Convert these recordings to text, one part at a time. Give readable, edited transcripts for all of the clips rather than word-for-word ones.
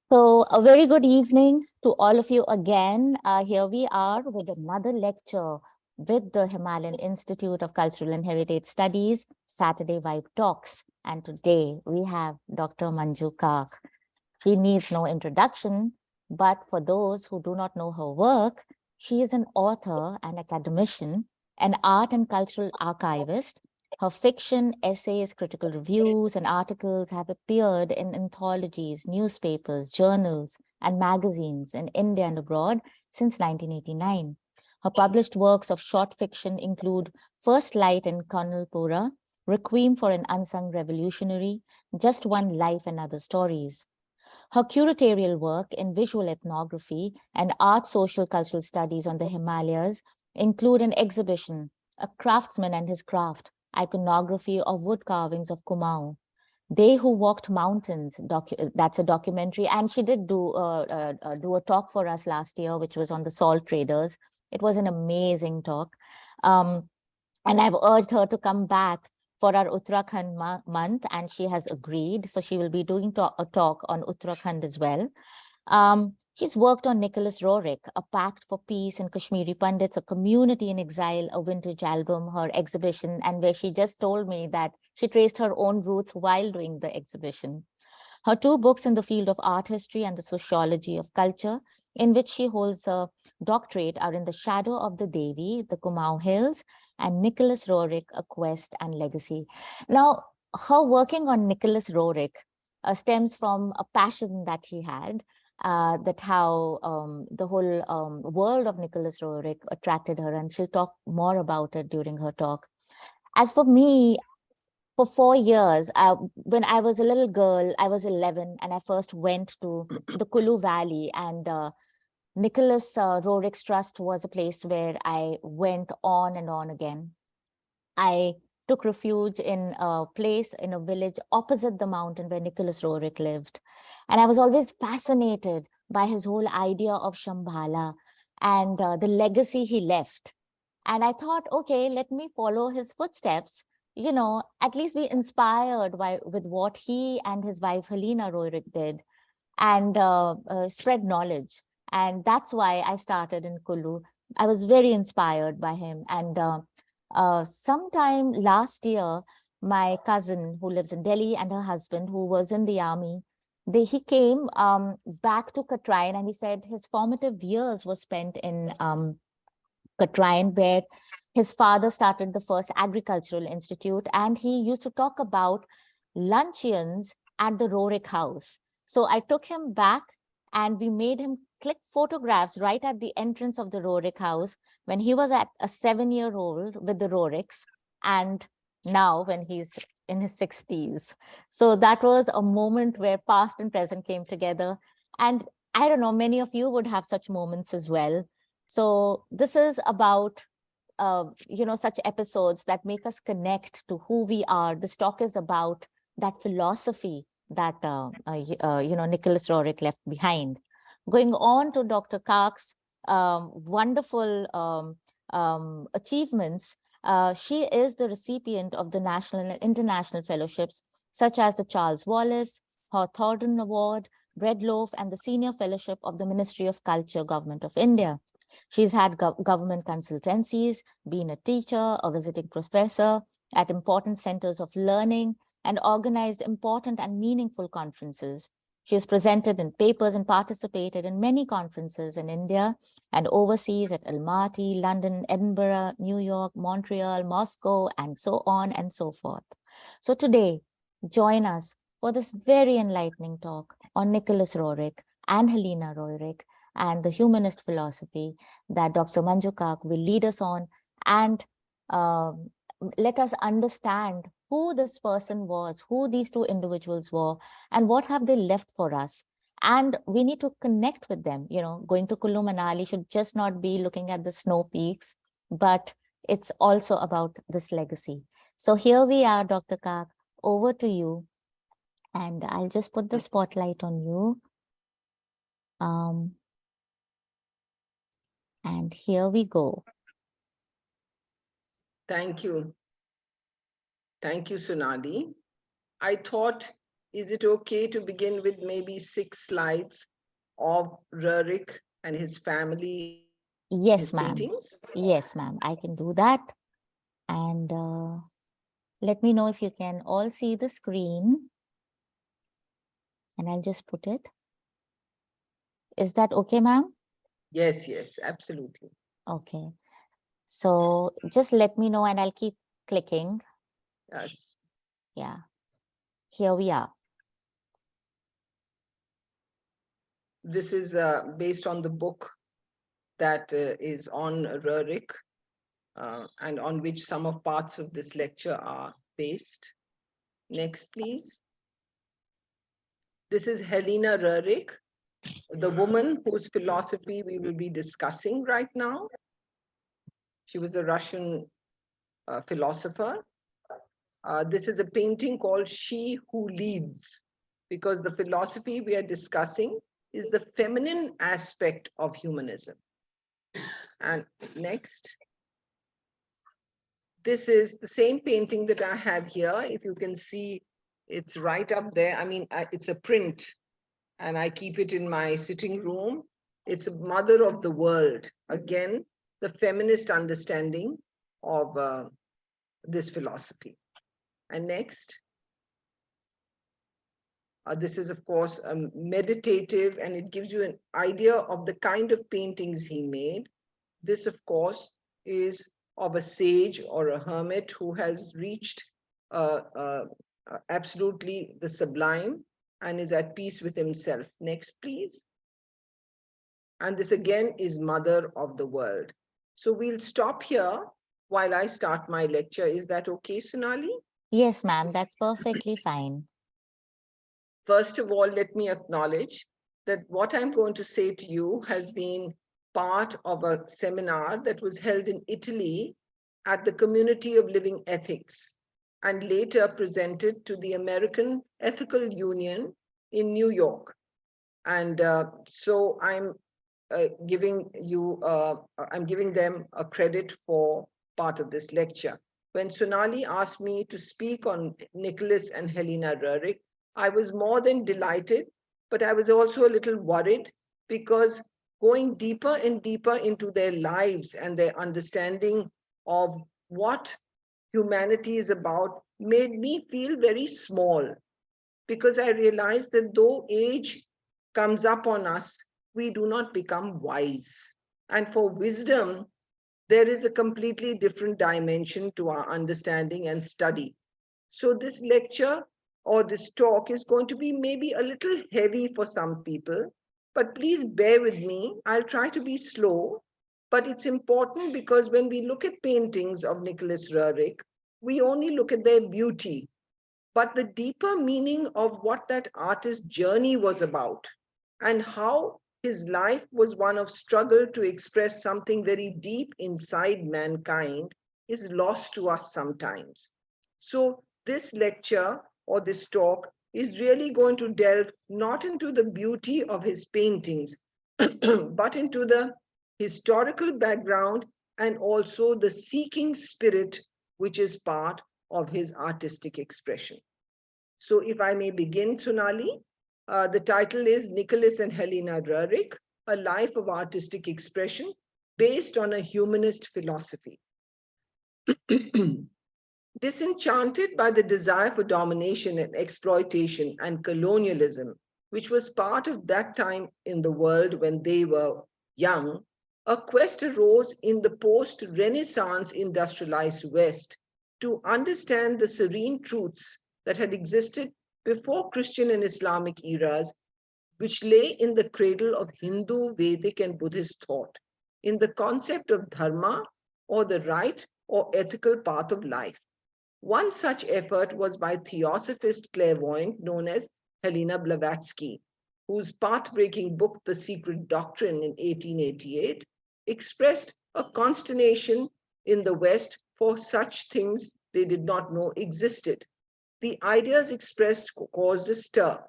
So, a very good evening to all of you again. Here we are with another lecture with the Himalayan Institute of Cultural and Heritage Studies, Saturday Vibe Talks. And today we have Dr. Manju Kak. She needs no introduction, but for those who do not know her work, she is an author, an academician, an art and cultural archivist. Her fiction, essays, critical reviews, and articles have appeared in anthologies, newspapers, journals, and magazines in India and abroad since 1989. Her published works of short fiction include First Light in Colonelpura, Requiem for an Unsung Revolutionary, Just One Life and Other Stories. Her curatorial work in visual ethnography and art social cultural studies on the Himalayas include an exhibition, A Craftsman and His Craft, Iconography of Woodcarvings of Kumaon. They Who Walked Mountains, that's a documentary. And she did do a talk for us last year, which was on the salt traders. It was an amazing talk. Um, and I've urged her to come back for our Uttarakhand month, and she has agreed. So she will be doing a talk on Uttarakhand as well. She's worked on Nicholas Roerich, A Pact for Peace and Kashmiri Pandits, A Community in Exile, a vintage album, her exhibition, and where she just told me that she traced her own roots while doing the exhibition. Her two books in the field of art history and the sociology of culture, in which she holds a doctorate, are In the Shadow of the Devi, the Kumaon Hills, and Nicholas Roerich, A Quest and Legacy. Now, her working on Nicholas Roerich stems from a passion that he had, that how the whole world of Nicholas Roerich attracted her, and she'll talk more about it during her talk. As for me, for 4 years, when I was a little girl, I was 11, and I first went to the Kulu Valley, and Nicholas Roerich's Trust was a place where I went on and on again. I took refuge in a place, in a village opposite the mountain where Nicholas Roerich lived. And I was always fascinated by his whole idea of Shambhala and the legacy he left. And I thought, okay, let me follow his footsteps, at least be inspired with what he and his wife Helena Roerich did, and spread knowledge. And that's why I started in Kulu. I was very inspired by him. And sometime last year, my cousin who lives in Delhi and her husband who was in the army, he came back to Katrain, and he said his formative years were spent in Katrain, where his father started the first agricultural institute, and he used to talk about luncheons at the Roerich house. So I took him back, and we made him click photographs right at the entrance of the Roerich house when he was at a 7-year-old with the Roerichs, and now when he's in his 60s. So that was a moment where past and present came together. And I don't know, many of you would have such moments as well. So this is about such episodes that make us connect to who we are. This talk is about that philosophy that Nicholas Roerich left behind. Going on to Dr. Kak's wonderful achievements, she is the recipient of the national and international fellowships, such as the Charles Wallace, Hawthornden Award, Breadloaf, and the Senior Fellowship of the Ministry of Culture, Government of India. She's had government consultancies, been a teacher, a visiting professor at important centers of learning, and organized important and meaningful conferences. She has presented in papers and participated in many conferences in India and overseas at Almaty, London, Edinburgh, New York, Montreal, Moscow, and so on and so forth. So today, join us for this very enlightening talk on Nicholas Roerich and Helena Roerich and the humanist philosophy that Dr. Manju Kak will lead us on, and let us understand who this person was, who these two individuals were, and what have they left for us. And we need to connect with them. Going to Kullu Manali should just not be looking at the snow peaks, but it's also about this legacy. So here we are, Dr. Kak, over to you. And I'll just put the spotlight on you. And here we go. Thank you. Thank you, Sonali. I thought is it okay to begin with maybe 6 slides of Roerich and his family and his Yes, paintings? ma'am. Yes, ma'am. I can do that. And let me know if you can all see the screen. And I'll just put it. Is that okay, ma'am? Yes, yes, absolutely. Okay. So just let me know and I'll keep clicking. Yes. Yeah. Here we are. This is based on the book that is on Roerich and on which some of parts of this lecture are based. Next, please. This is Helena Roerich, the woman whose philosophy we will be discussing right now. She was a Russian philosopher. This is a painting called She Who Leads, because the philosophy we are discussing is the feminine aspect of humanism. And next. This is the same painting that I have here. If you can see, it's right up there. I mean, it's a print, and I keep it in my sitting room. It's a mother of the world. Again, the feminist understanding of this philosophy. And next. This is, of course, meditative, and it gives you an idea of the kind of paintings he made. This, of course, is of a sage or a hermit who has reached absolutely the sublime and is at peace with himself. Next, please. And this again is mother of the world. So we'll stop here while I start my lecture. Is that okay, Sonali? Yes, ma'am. That's perfectly fine. First of all, let me acknowledge that what I'm going to say to you has been part of a seminar that was held in Italy at the Community of Living Ethics and later presented to the American Ethical Union in New York. And so I'm giving them a credit for part of this lecture. When Sonali asked me to speak on Nicholas and Helena Roerich, I was more than delighted, but I was also a little worried because going deeper and deeper into their lives and their understanding of what humanity is about made me feel very small, because I realized that though age comes up on us, we do not become wise. And for wisdom, there is a completely different dimension to our understanding and study. So this lecture or this talk is going to be maybe a little heavy for some people, but please bear with me. I'll try to be slow, but it's important because when we look at paintings of Nicholas Roerich, we only look at their beauty, but the deeper meaning of what that artist's journey was about and how his life was one of struggle to express something very deep inside mankind is lost to us sometimes. So this lecture or this talk is really going to delve not into the beauty of his paintings, but into the historical background and also the seeking spirit, which is part of his artistic expression. So if I may begin, Sonali, the title is Nicholas and Helena Roerich, A Life of Artistic Expression based on a Humanist Philosophy. Disenchanted by the desire for domination and exploitation and colonialism, which was part of that time in the world when they were young, a quest arose in the post-Renaissance industrialized West to understand the serene truths that had existed before Christian and Islamic eras, which lay in the cradle of Hindu, Vedic, and Buddhist thought, in the concept of dharma, or the right or ethical path of life. One such effort was by theosophist clairvoyant known as Helena Blavatsky, whose path-breaking book, The Secret Doctrine, in 1888, expressed a consternation in the West for such things they did not know existed. The ideas expressed caused a stir,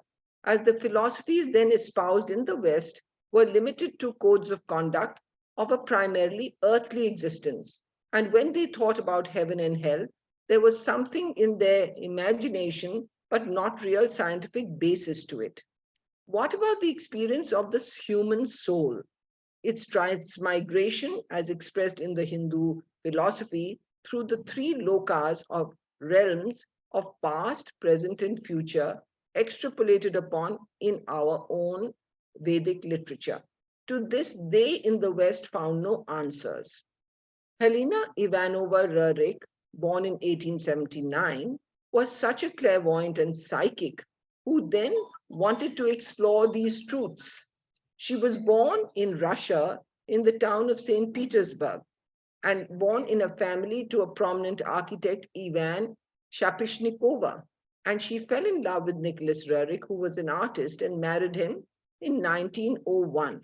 as the philosophies then espoused in the West were limited to codes of conduct of a primarily earthly existence. And when they thought about heaven and hell, there was something in their imagination but not real scientific basis to it. What about the experience of this human soul? Its transmigration, as expressed in the Hindu philosophy, through the three lokas of realms of past, present, and future, extrapolated upon in our own Vedic literature. To this, they in the West found no answers. Helena Ivanova Roerich, born in 1879, was such a clairvoyant and psychic who then wanted to explore these truths. She was born in Russia in the town of St. Petersburg and born in a family to a prominent architect, Ivan Shapishnikova. And she fell in love with Nicholas Roerich, who was an artist, and married him in 1901.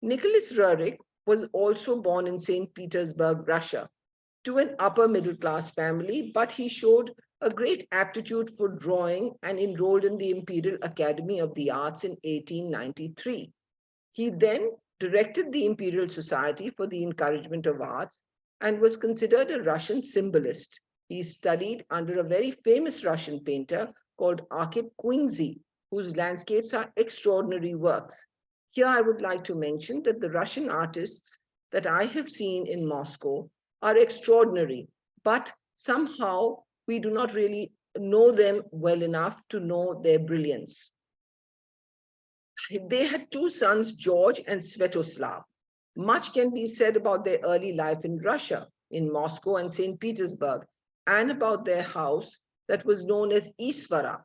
Nicholas Roerich was also born in St. Petersburg, Russia, to an upper middle class family, but he showed a great aptitude for drawing and enrolled in the Imperial Academy of the Arts in 1893. He then directed the Imperial Society for the Encouragement of Arts and was considered a Russian symbolist. He studied under a very famous Russian painter called Arkhip Kuinzy, whose landscapes are extraordinary works. Here I would like to mention that the Russian artists that I have seen in Moscow are extraordinary, but somehow we do not really know them well enough to know their brilliance. They had two sons, George and Svetoslav. Much can be said about their early life in Russia, in Moscow and St. Petersburg, and about their house that was known as Isvara.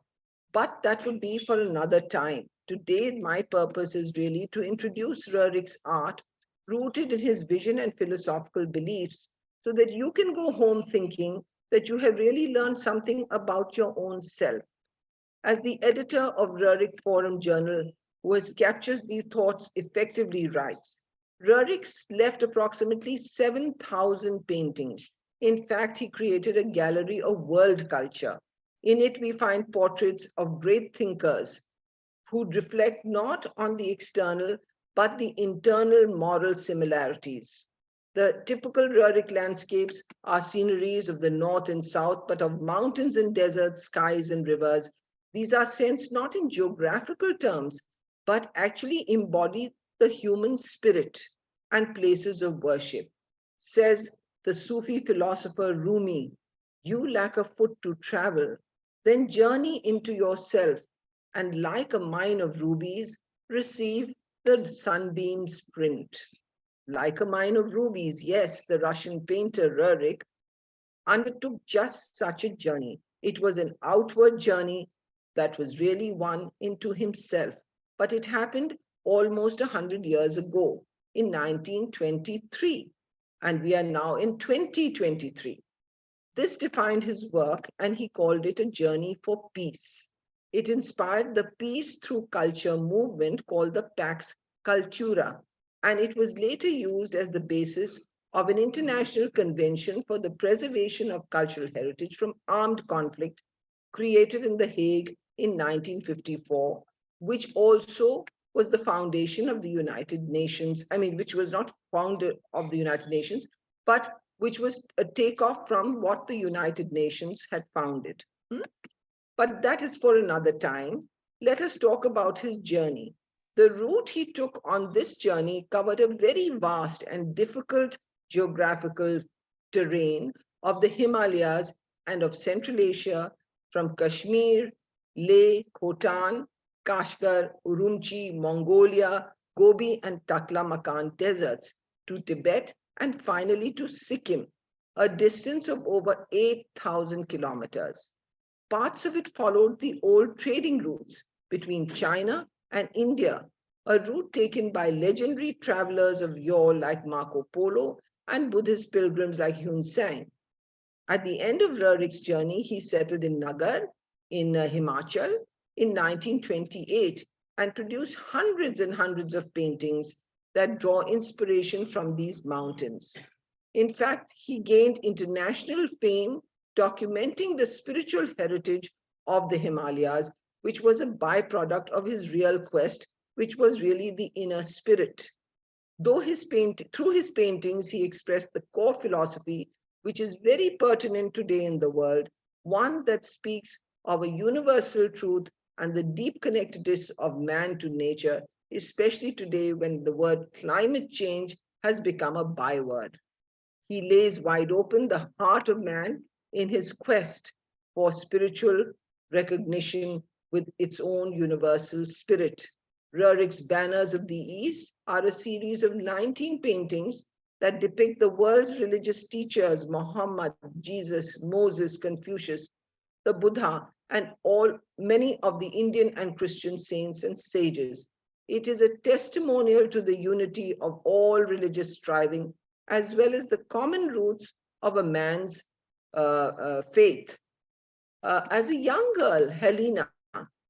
But that would be for another time. Today, my purpose is really to introduce Roerich's art rooted in his vision and philosophical beliefs so that you can go home thinking that you have really learned something about your own self. As the editor of Roerich Forum Journal, who has captured these thoughts effectively, writes, Roerich left approximately 7,000 paintings. In fact, he created a gallery of world culture. In it, we find portraits of great thinkers who reflect not on the external, but the internal moral similarities. The typical Roerich landscapes are sceneries of the north and south, but of mountains and deserts, skies and rivers. These are sensed not in geographical terms, but actually embody the human spirit and places of worship. Says the Sufi philosopher Rumi, you lack a foot to travel, then journey into yourself, and like a mine of rubies, receive the sunbeam's print. Like a mine of rubies, yes, the Russian painter Roerich undertook just such a journey. It was an outward journey that was really one into himself, but it happened almost 100 years ago in 1923, and we are now in 2023. This defined his work, and he called it a journey for peace. It inspired the peace through culture movement called the Pax Cultura, and it was later used as the basis of an international convention for the preservation of cultural heritage from armed conflict created in The Hague in 1954, which also was the foundation of the United Nations. I mean, which was not founder of the United Nations, but which was a takeoff from what the United Nations had founded. But that is for another time. Let us talk about his journey. The route he took on this journey covered a very vast and difficult geographical terrain of the Himalayas and of Central Asia, from Kashmir, Leh, Khotan, Kashgar, Urumqi, Mongolia, Gobi, and Taklamakan deserts, to Tibet, and finally to Sikkim, a distance of over 8,000 kilometers. Parts of it followed the old trading routes between China and India, a route taken by legendary travelers of yore like Marco Polo and Buddhist pilgrims like Yun Sang. At the end of Roerich's journey, he settled in Nagar in Himachal in 1928 and produced hundreds and hundreds of paintings that draw inspiration from these mountains. In fact, he gained international fame documenting the spiritual heritage of the Himalayas, which was a byproduct of his real quest, which was really the inner spirit. Through his paintings, he expressed the core philosophy, which is very pertinent today in the world, one that speaks of a universal truth and the deep connectedness of man to nature, especially today when the word climate change has become a byword. He lays wide open the heart of man in his quest for spiritual recognition with its own universal spirit. Roerich's Banners of the East are a series of 19 paintings that depict the world's religious teachers, Muhammad, Jesus, Moses, Confucius, the Buddha, and all many of the Indian and Christian saints and sages. It is a testimonial to the unity of all religious striving, as well as the common roots of a man's faith. As a young girl, Helena,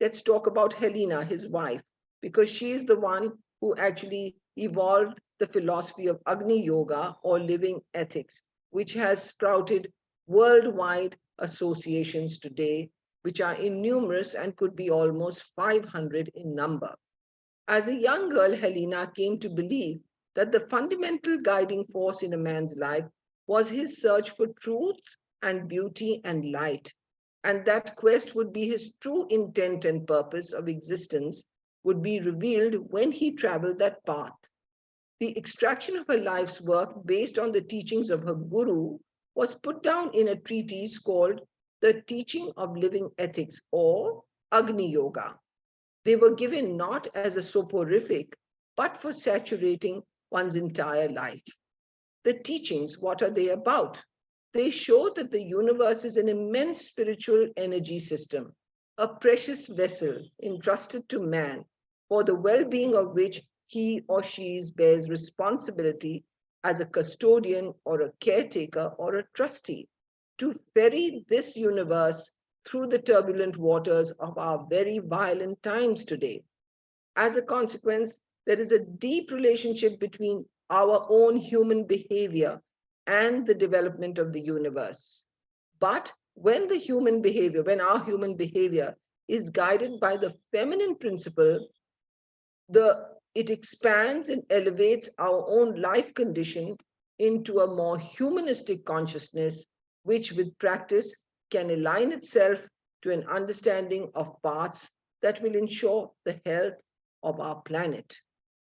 let's talk about Helena, his wife, because she is the one who actually evolved the philosophy of Agni Yoga or living ethics, which has sprouted worldwide associations today, which are innumerous and could be almost 500 in number. As a young girl, Helena came to believe that the fundamental guiding force in a man's life was his search for truth and beauty and light, and that quest would be his true intent and purpose of existence would be revealed when he traveled that path. The extraction of her life's work based on the teachings of her guru was put down in a treatise called The Teaching of Living Ethics or Agni Yoga. They were given not as a soporific, but for saturating one's entire life. The teachings, what are they about? They show that the universe is an immense spiritual energy system, a precious vessel entrusted to man, for the well being of which he or she bears responsibility as a custodian or a caretaker or a trustee, to ferry this universe through the turbulent waters of our very violent times today. As a consequence, there is a deep relationship between our own human behavior and the development of the universe. But when our human behavior is guided by the feminine principle, it expands and elevates our own life condition into a more humanistic consciousness, which with practice can align itself to an understanding of paths that will ensure the health of our planet.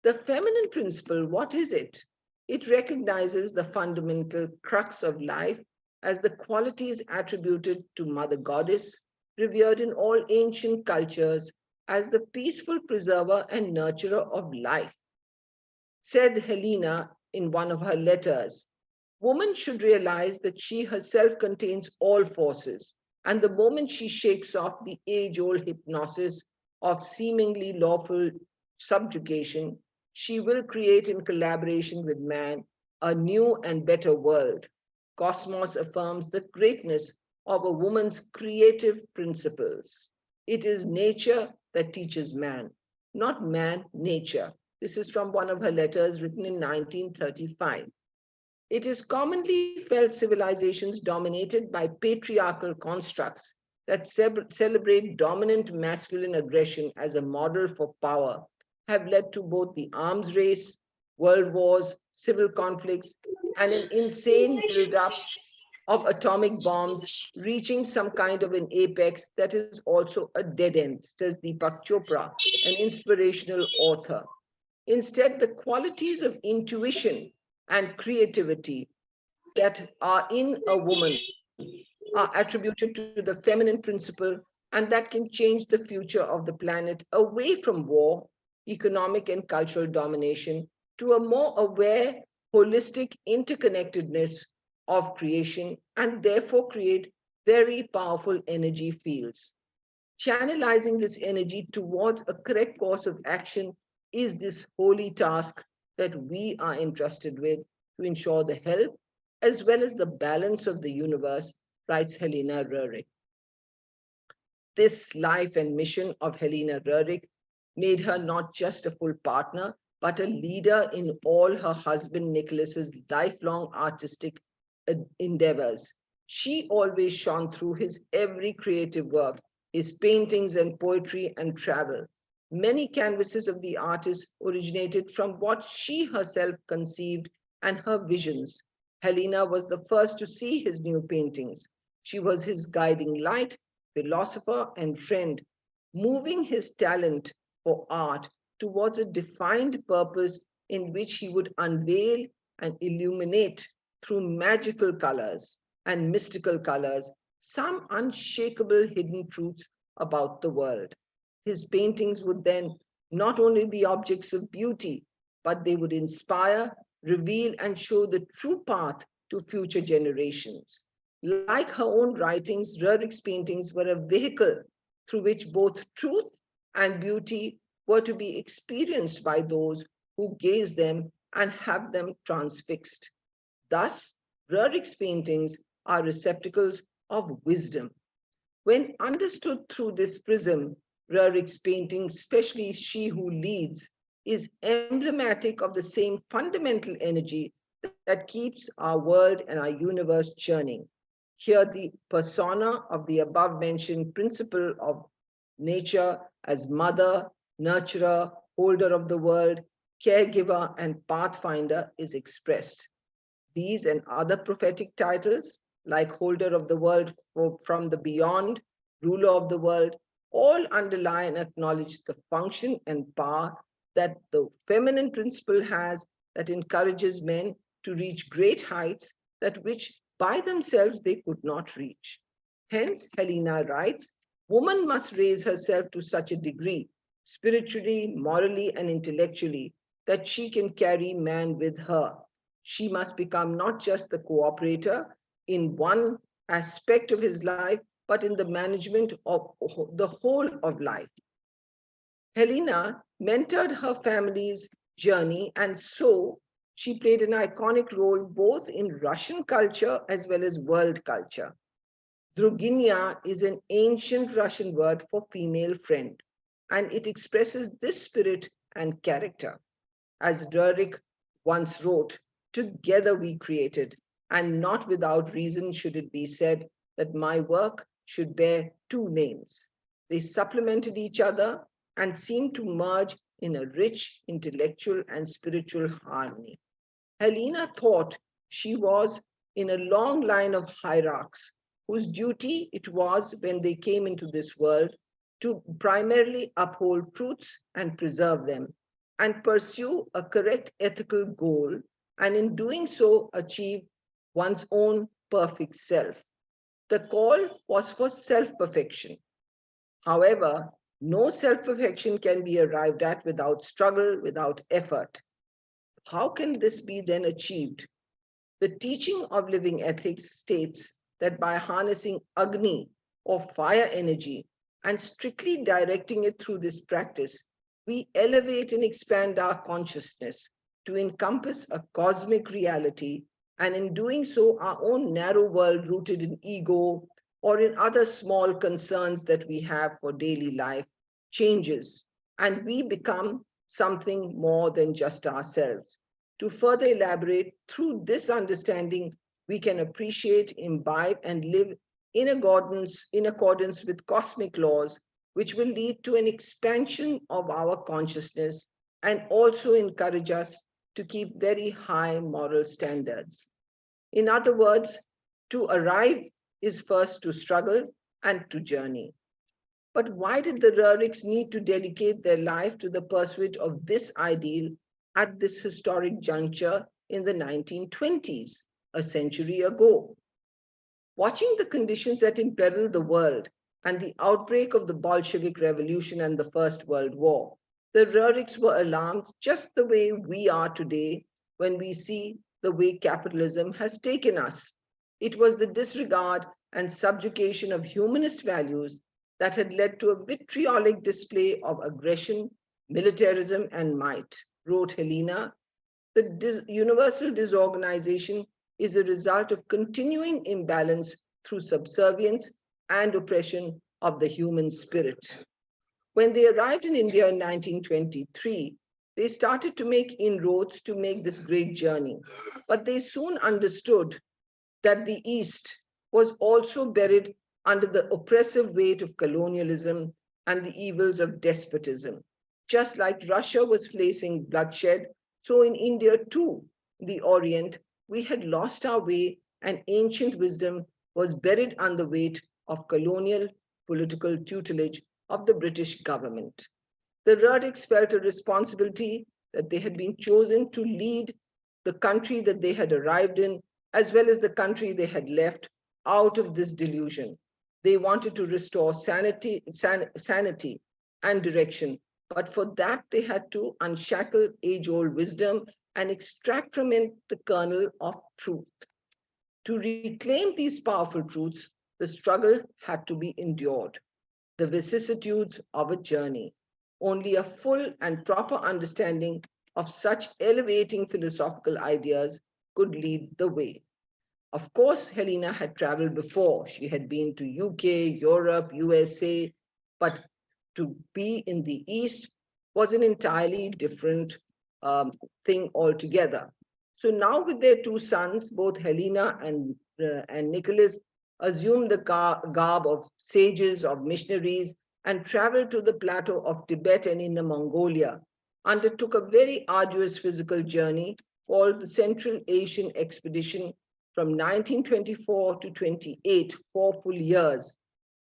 The feminine principle, what is it? It recognizes the fundamental crux of life as the qualities attributed to Mother Goddess, revered in all ancient cultures as the peaceful preserver and nurturer of life. Said Helena in one of her letters, woman should realize that she herself contains all forces, and the moment she shakes off the age-old hypnosis of seemingly lawful subjugation, she will create in collaboration with man a new and better world. Cosmos affirms the greatness of a woman's creative principles. It is nature that teaches man, not man nature. This is from one of her letters written in 1935. It is commonly felt civilizations dominated by patriarchal constructs that celebrate dominant masculine aggression as a model for power have led to both the arms race, world wars, civil conflicts, and an insane buildup of atomic bombs reaching some kind of an apex that is also a dead end, says Deepak Chopra, an inspirational author. Instead, the qualities of intuition and creativity that are in a woman are attributed to the feminine principle, and that can change the future of the planet away from war, economic and cultural domination to a more aware, holistic interconnectedness of creation, and therefore create very powerful energy fields. Channelizing this energy towards a correct course of action is this holy task that we are entrusted with to ensure the health as well as the balance of the universe, writes Helena Roerich. This life and mission of Helena Roerich made her not just a full partner, but a leader in all her husband Nicholas's lifelong artistic endeavors. She always shone through his every creative work, his paintings and poetry and travel. Many canvases of the artist originated from what she herself conceived and her visions. Helena was the first to see his new paintings. She was his guiding light philosopher, and friend, moving his talent for art towards a defined purpose in which he would unveil and illuminate through magical colors and mystical colors some unshakable hidden truths about the world. His paintings would then not only be objects of beauty, but they would inspire, reveal, and show the true path to future generations. Like her own writings, Roerich's paintings were a vehicle through which both truth and beauty were to be experienced by those who gaze them and have them transfixed. Thus, Roerich's paintings are receptacles of wisdom. When understood through this prism, Roerich's painting, especially She Who Leads, is emblematic of the same fundamental energy that keeps our world and our universe churning. Here, the persona of the above mentioned principle of nature as mother, nurturer, holder of the world, caregiver, and pathfinder is expressed. These and other prophetic titles, like holder of the world from the beyond, ruler of the world, all underlie and acknowledge the function and power that the feminine principle has that encourages men to reach great heights that which by themselves they could not reach. Hence, Helena writes, woman must raise herself to such a degree, spiritually, morally, and intellectually, that she can carry man with her. She must become not just the cooperator in one aspect of his life, but in the management of the whole of life. Helena mentored her family's journey, and so she played an iconic role both in Russian culture as well as world culture. Druginya is an ancient Russian word for female friend, and it expresses this spirit and character. As Roerich once wrote, together we created, and not without reason should it be said that my work should bear two names. They supplemented each other and seemed to merge in a rich intellectual and spiritual harmony. Helena thought she was in a long line of hierarchs whose duty it was when they came into this world to primarily uphold truths and preserve them and pursue a correct ethical goal, and in doing so achieve one's own perfect self. The call was for self-perfection. However, no self-perfection can be arrived at without struggle, without effort. How can this be then achieved? The teaching of living ethics states that by harnessing Agni or fire energy and strictly directing it through this practice, we elevate and expand our consciousness to encompass a cosmic reality, and in doing so, our own narrow world rooted in ego or in other small concerns that we have for daily life changes, and we become something more than just ourselves. To further elaborate, through this understanding, we can appreciate, imbibe, and live in accordance with cosmic laws, which will lead to an expansion of our consciousness and also encourage us to keep very high moral standards. In other words, to arrive is first to struggle and to journey. But why did the Roerichs need to dedicate their life to the pursuit of this ideal at this historic juncture in the 1920s, a century ago? Watching the conditions that imperiled the world and the outbreak of the Bolshevik Revolution and the First World War, the Roerichs were alarmed just the way we are today when we see the way capitalism has taken us. It was the disregard and subjugation of humanist values that had led to a vitriolic display of aggression, militarism, and might, wrote Helena. The universal disorganization is a result of continuing imbalance through subservience and oppression of the human spirit. When they arrived in India in 1923, they started to make inroads to make this great journey, but they soon understood that the East was also buried under the oppressive weight of colonialism and the evils of despotism. Just like Russia was facing bloodshed, so in India too, the Orient, we had lost our way and ancient wisdom was buried under weight of colonial, political tutelage of the British government. The Roerichs felt a responsibility that they had been chosen to lead the country that they had arrived in, as well as the country they had left, out of this delusion. They wanted to restore sanity and direction, but for that they had to unshackle age-old wisdom and extract from it the kernel of truth. To reclaim these powerful truths, the struggle had to be endured, the vicissitudes of a journey. Only a full and proper understanding of such elevating philosophical ideas could lead the way. Of course, Helena had traveled before. She had been to UK, Europe, USA, but to be in the East was an entirely different thing altogether. So now with their two sons, both Helena and Nicholas assumed the garb of sages, of missionaries, and traveled to the plateau of Tibet and Inner Mongolia, undertook a very arduous physical journey called the Central Asian Expedition from 1924 to 28, 4 full years,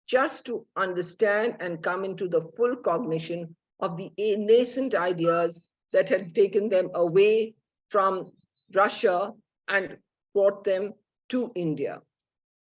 just to understand and come into the full cognition of the nascent ideas that had taken them away from Russia and brought them to India.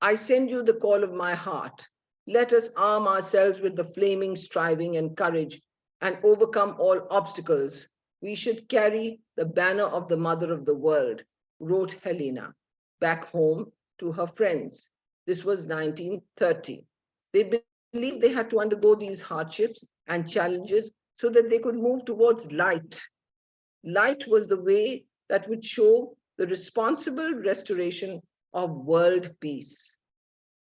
I send you the call of my heart. Let us arm ourselves with the flaming striving and courage and overcome all obstacles. We should carry the banner of the mother of the world, wrote Helena, back home to her friends. This was 1930. They believed they had to undergo these hardships and challenges so that they could move towards light. Light was the way that would show the responsible restoration of world peace.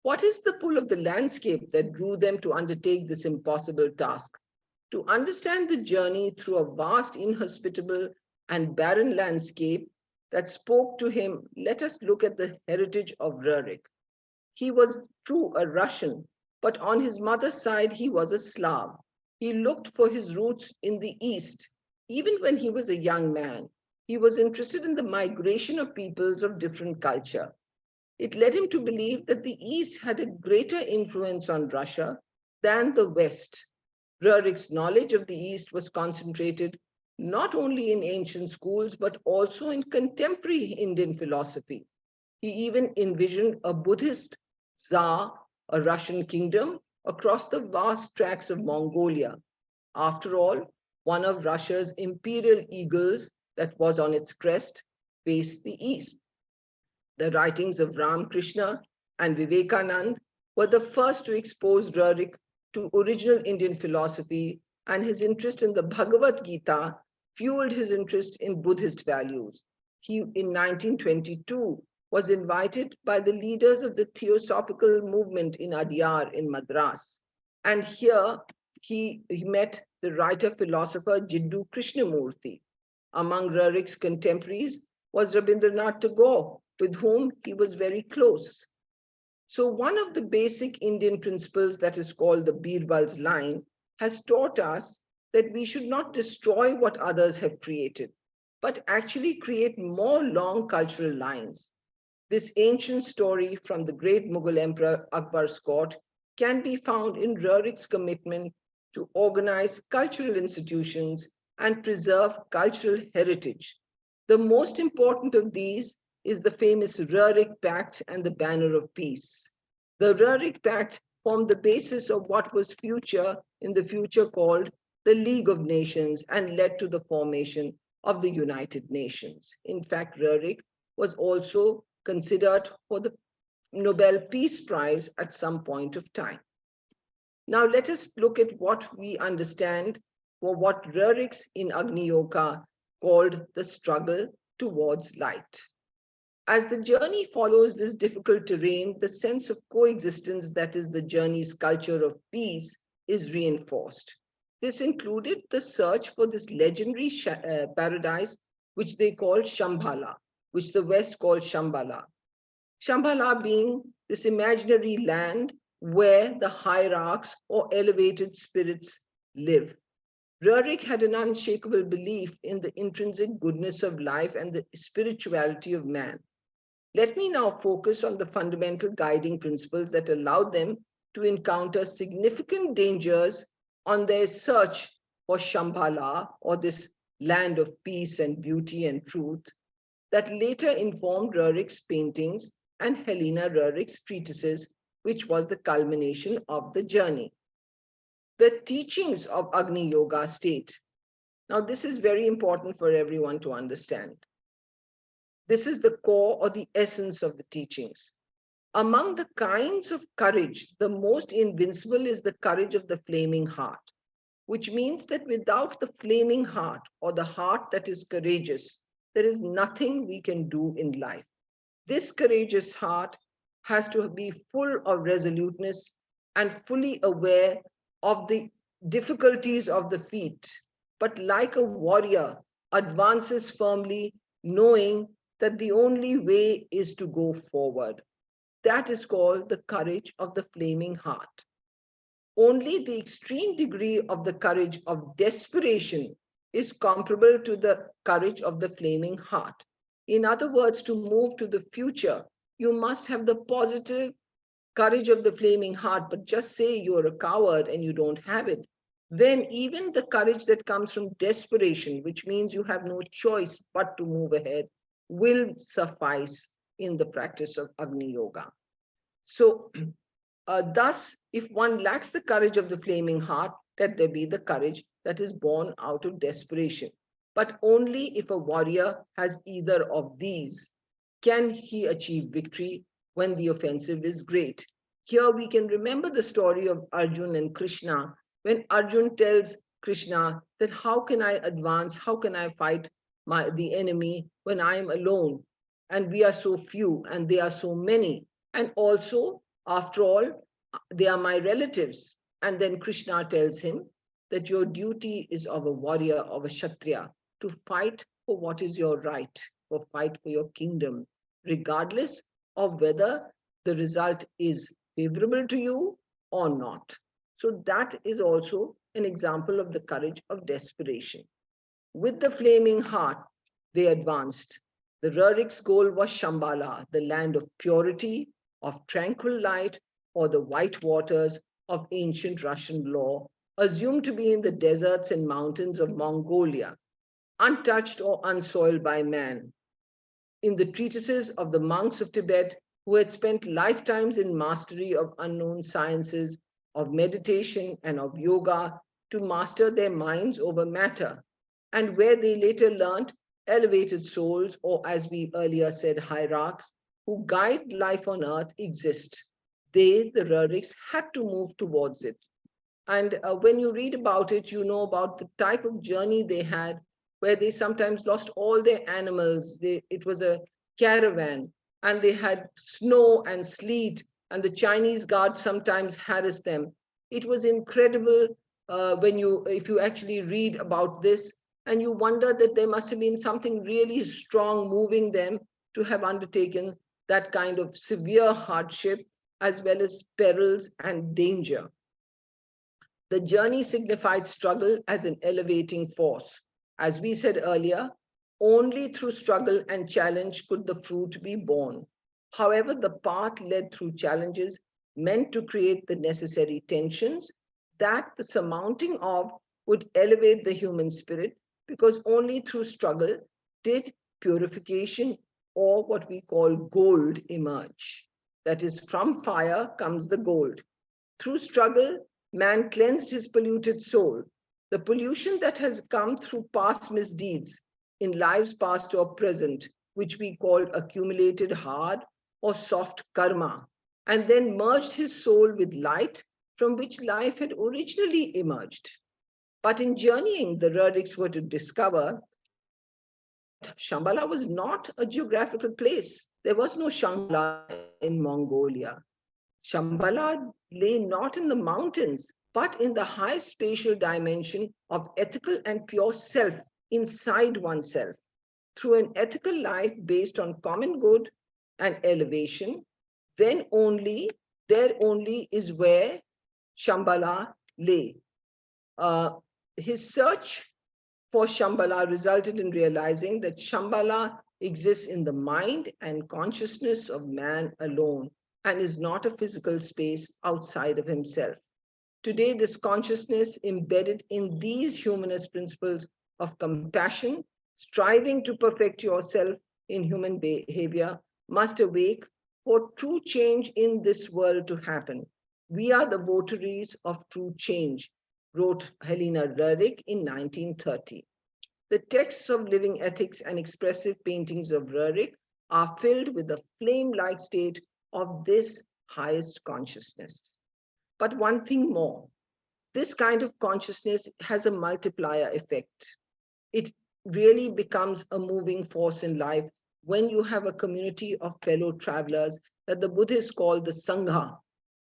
What is the pull of the landscape that drew them to undertake this impossible task? To understand the journey through a vast, inhospitable, and barren landscape that spoke to him, let us look at the heritage of Roerich. He was true a Russian, but on his mother's side, he was a Slav. He looked for his roots in the East. Even when he was a young man, he was interested in the migration of peoples of different culture. It led him to believe that the East had a greater influence on Russia than the West. Roerich's knowledge of the East was concentrated not only in ancient schools, but also in contemporary Indian philosophy. He even envisioned a Buddhist Tsar, a Russian kingdom, across the vast tracts of Mongolia. After all, one of Russia's imperial eagles that was on its crest faced the East. The writings of Ramakrishna and Vivekananda were the first to expose Roerich to original Indian philosophy, and his interest in the Bhagavad Gita fueled his interest in Buddhist values. He, in 1922, was invited by the leaders of the Theosophical movement in Adyar in Madras. And here he met the writer-philosopher Jiddu Krishnamurti. Among Roerich's contemporaries was Rabindranath Tagore, with whom he was very close. So one of the basic Indian principles that is called the Birbal's line has taught us that we should not destroy what others have created, but actually create more long cultural lines. This ancient story from the great Mughal Emperor Akbar's court can be found in Roerich's commitment to organize cultural institutions and preserve cultural heritage. The most important of these is the famous Roerich Pact and the Banner of Peace. The Roerich Pact formed the basis of what was in the future called the League of Nations and led to the formation of the United Nations. In fact, Roerich was also considered for the Nobel Peace Prize at some point of time. Now let us look at what we understand for what Roerich's in Agni Yoga called the struggle towards light. As the journey follows this difficult terrain, the sense of coexistence that is the journey's culture of peace is reinforced. This included the search for this legendary paradise, which they call Shambhala, which the West called Shambhala. Shambhala being this imaginary land where the hierarchs or elevated spirits live. Roerich had an unshakable belief in the intrinsic goodness of life and the spirituality of man. Let me now focus on the fundamental guiding principles that allowed them to encounter significant dangers on their search for Shambhala, or this land of peace and beauty and truth, that later informed Roerich's paintings and Helena Roerich's treatises, which was the culmination of the journey. The teachings of Agni Yoga state. Now, this is very important for everyone to understand. This is the core or the essence of the teachings. Among the kinds of courage, the most invincible is the courage of the flaming heart, which means that without the flaming heart, or the heart that is courageous, there is nothing we can do in life. This courageous heart has to be full of resoluteness and fully aware of the difficulties of the feat, but like a warrior, advances firmly, knowing that the only way is to go forward. That is called the courage of the flaming heart. Only the extreme degree of the courage of desperation is comparable to the courage of the flaming heart. In other words, to move to the future, you must have the positive courage of the flaming heart, but just say you're a coward and you don't have it. Then even the courage that comes from desperation, which means you have no choice but to move ahead, will suffice in the practice of Agni Yoga. So, thus, if one lacks the courage of the flaming heart, let there be the courage that is born out of desperation. But only if a warrior has either of these can he achieve victory when the offensive is great. Here we can remember the story of Arjun and Krishna, when Arjun tells Krishna that how can I advance, how can I fight the enemy when I am alone and we are so few and they are so many. And also, after all, they are my relatives. And then Krishna tells him that your duty is of a warrior, of a Kshatriya, to fight for what is your right, or fight for your kingdom, regardless of whether the result is favorable to you or not. So that is also an example of the courage of desperation. With the flaming heart, they advanced. The Roerich's goal was Shambhala, the land of purity, of tranquil light, or the white waters of ancient Russian law, assumed to be in the deserts and mountains of Mongolia, untouched or unsoiled by man. In the treatises of the monks of Tibet, who had spent lifetimes in mastery of unknown sciences, of meditation and of yoga, to master their minds over matter, and where they later learned elevated souls, or as we earlier said, hierarchs, who guide life on earth exist. They, the Roerichs, had to move towards it. And when you read about it, you know about the type of journey they had, where they sometimes lost all their animals. It was a caravan, and they had snow and sleet, and the Chinese guards sometimes harassed them. It was incredible if you actually read about this, and you wonder that there must have been something really strong moving them to have undertaken that kind of severe hardship, as well as perils and danger. The journey signified struggle as an elevating force. As we said earlier, only through struggle and challenge could the fruit be born. However, the path led through challenges meant to create the necessary tensions that the surmounting of would elevate the human spirit, because only through struggle did purification, or what we call gold, emerge. That is, from fire comes the gold. Through struggle, man cleansed his polluted soul. The pollution that has come through past misdeeds in lives past or present, which we call accumulated hard or soft karma, and then merged his soul with light from which life had originally emerged. But in journeying, the Roerichs were to discover Shambhala was not a geographical place. There was no Shambhala in Mongolia. Shambhala lay not in the mountains, but in the high spatial dimension of ethical and pure self inside oneself. Through an ethical life based on common good and elevation, there only is where Shambhala lay. His search for Shambhala resulted in realizing that Shambhala exists in the mind and consciousness of man alone. and is not a physical space outside of himself. Today, this consciousness embedded in these humanist principles of compassion, striving to perfect yourself in human behavior, must awake for true change in this world to happen. We are the votaries of true change, wrote Helena Roerich in 1930. The texts of living ethics and expressive paintings of Roerich are filled with the flame-like state of this highest consciousness. But one thing more, this kind of consciousness has a multiplier effect. It really becomes a moving force in life when you have a community of fellow travelers that the Buddhists call the Sangha.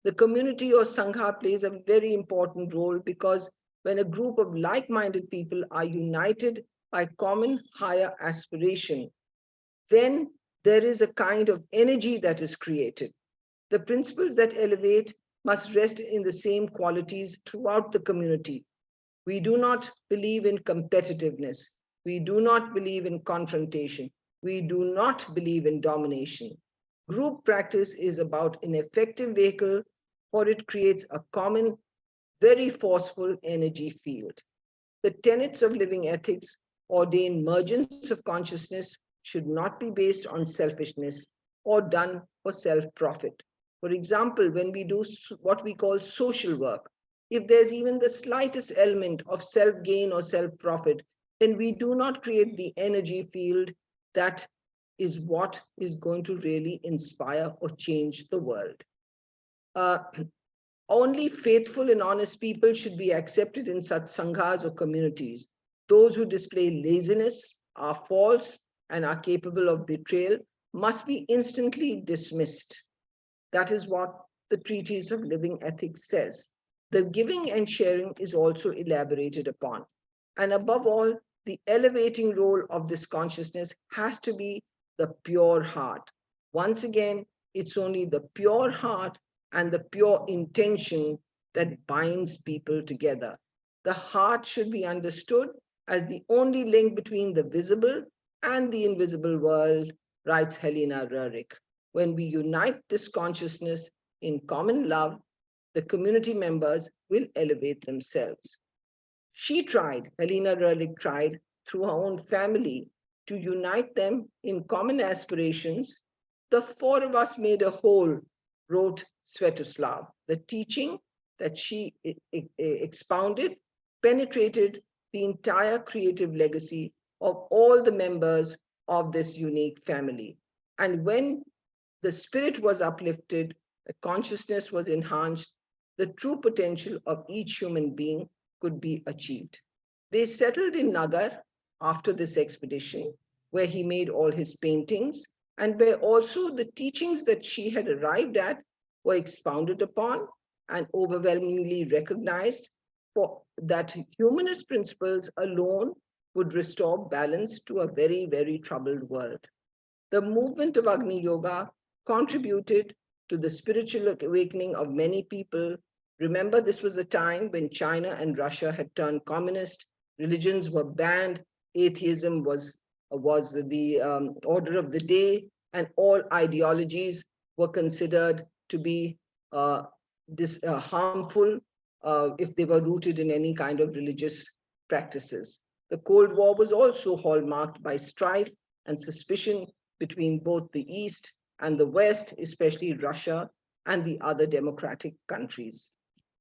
The community or Sangha plays a very important role because when a group of like-minded people are united by common higher aspiration, then there is a kind of energy that is created. The principles that elevate must rest in the same qualities throughout the community. We do not believe in competitiveness. We do not believe in confrontation. We do not believe in domination. Group practice is about an effective vehicle, for it creates a common, very forceful energy field. The tenets of living ethics ordain emergence of consciousness should not be based on selfishness or done for self-profit. For example, when we do what we call social work, if there's even the slightest element of self-gain or self-profit, then we do not create the energy field that is what is going to really inspire or change the world. Uh, Only faithful and honest people should be accepted in such sanghas or communities. Those who display laziness, are false, and are capable of betrayal must be instantly dismissed. That is what the Treatise of Living Ethics says. The giving and sharing is also elaborated upon. And above all, the elevating role of this consciousness has to be the pure heart. Once again, it's only the pure heart and the pure intention that binds people together. The heart should be understood as the only link between the visible and the invisible world, writes Helena Roerich. When we unite this consciousness in common love, the community members will elevate themselves. She tried, Helena Roerich tried, through her own family, to unite them in common aspirations. The four of us made a whole, wrote Svetoslav. The teaching that she expounded penetrated the entire creative legacy of all the members of this unique family. And when the spirit was uplifted, the consciousness was enhanced, the true potential of each human being could be achieved. They settled in Nagar after this expedition, where he made all his paintings, and where also the teachings that she had arrived at were expounded upon and overwhelmingly recognized for that humanist principles alone would restore balance to a very, very troubled world. The movement of Agni Yoga contributed to the spiritual awakening of many people. Remember, this was a time when China and Russia had turned communist, religions were banned, atheism was the order of the day, and all ideologies were considered to be harmful if they were rooted in any kind of religious practices. The Cold War was also hallmarked by strife and suspicion between both the East and the West, especially Russia and the other democratic countries.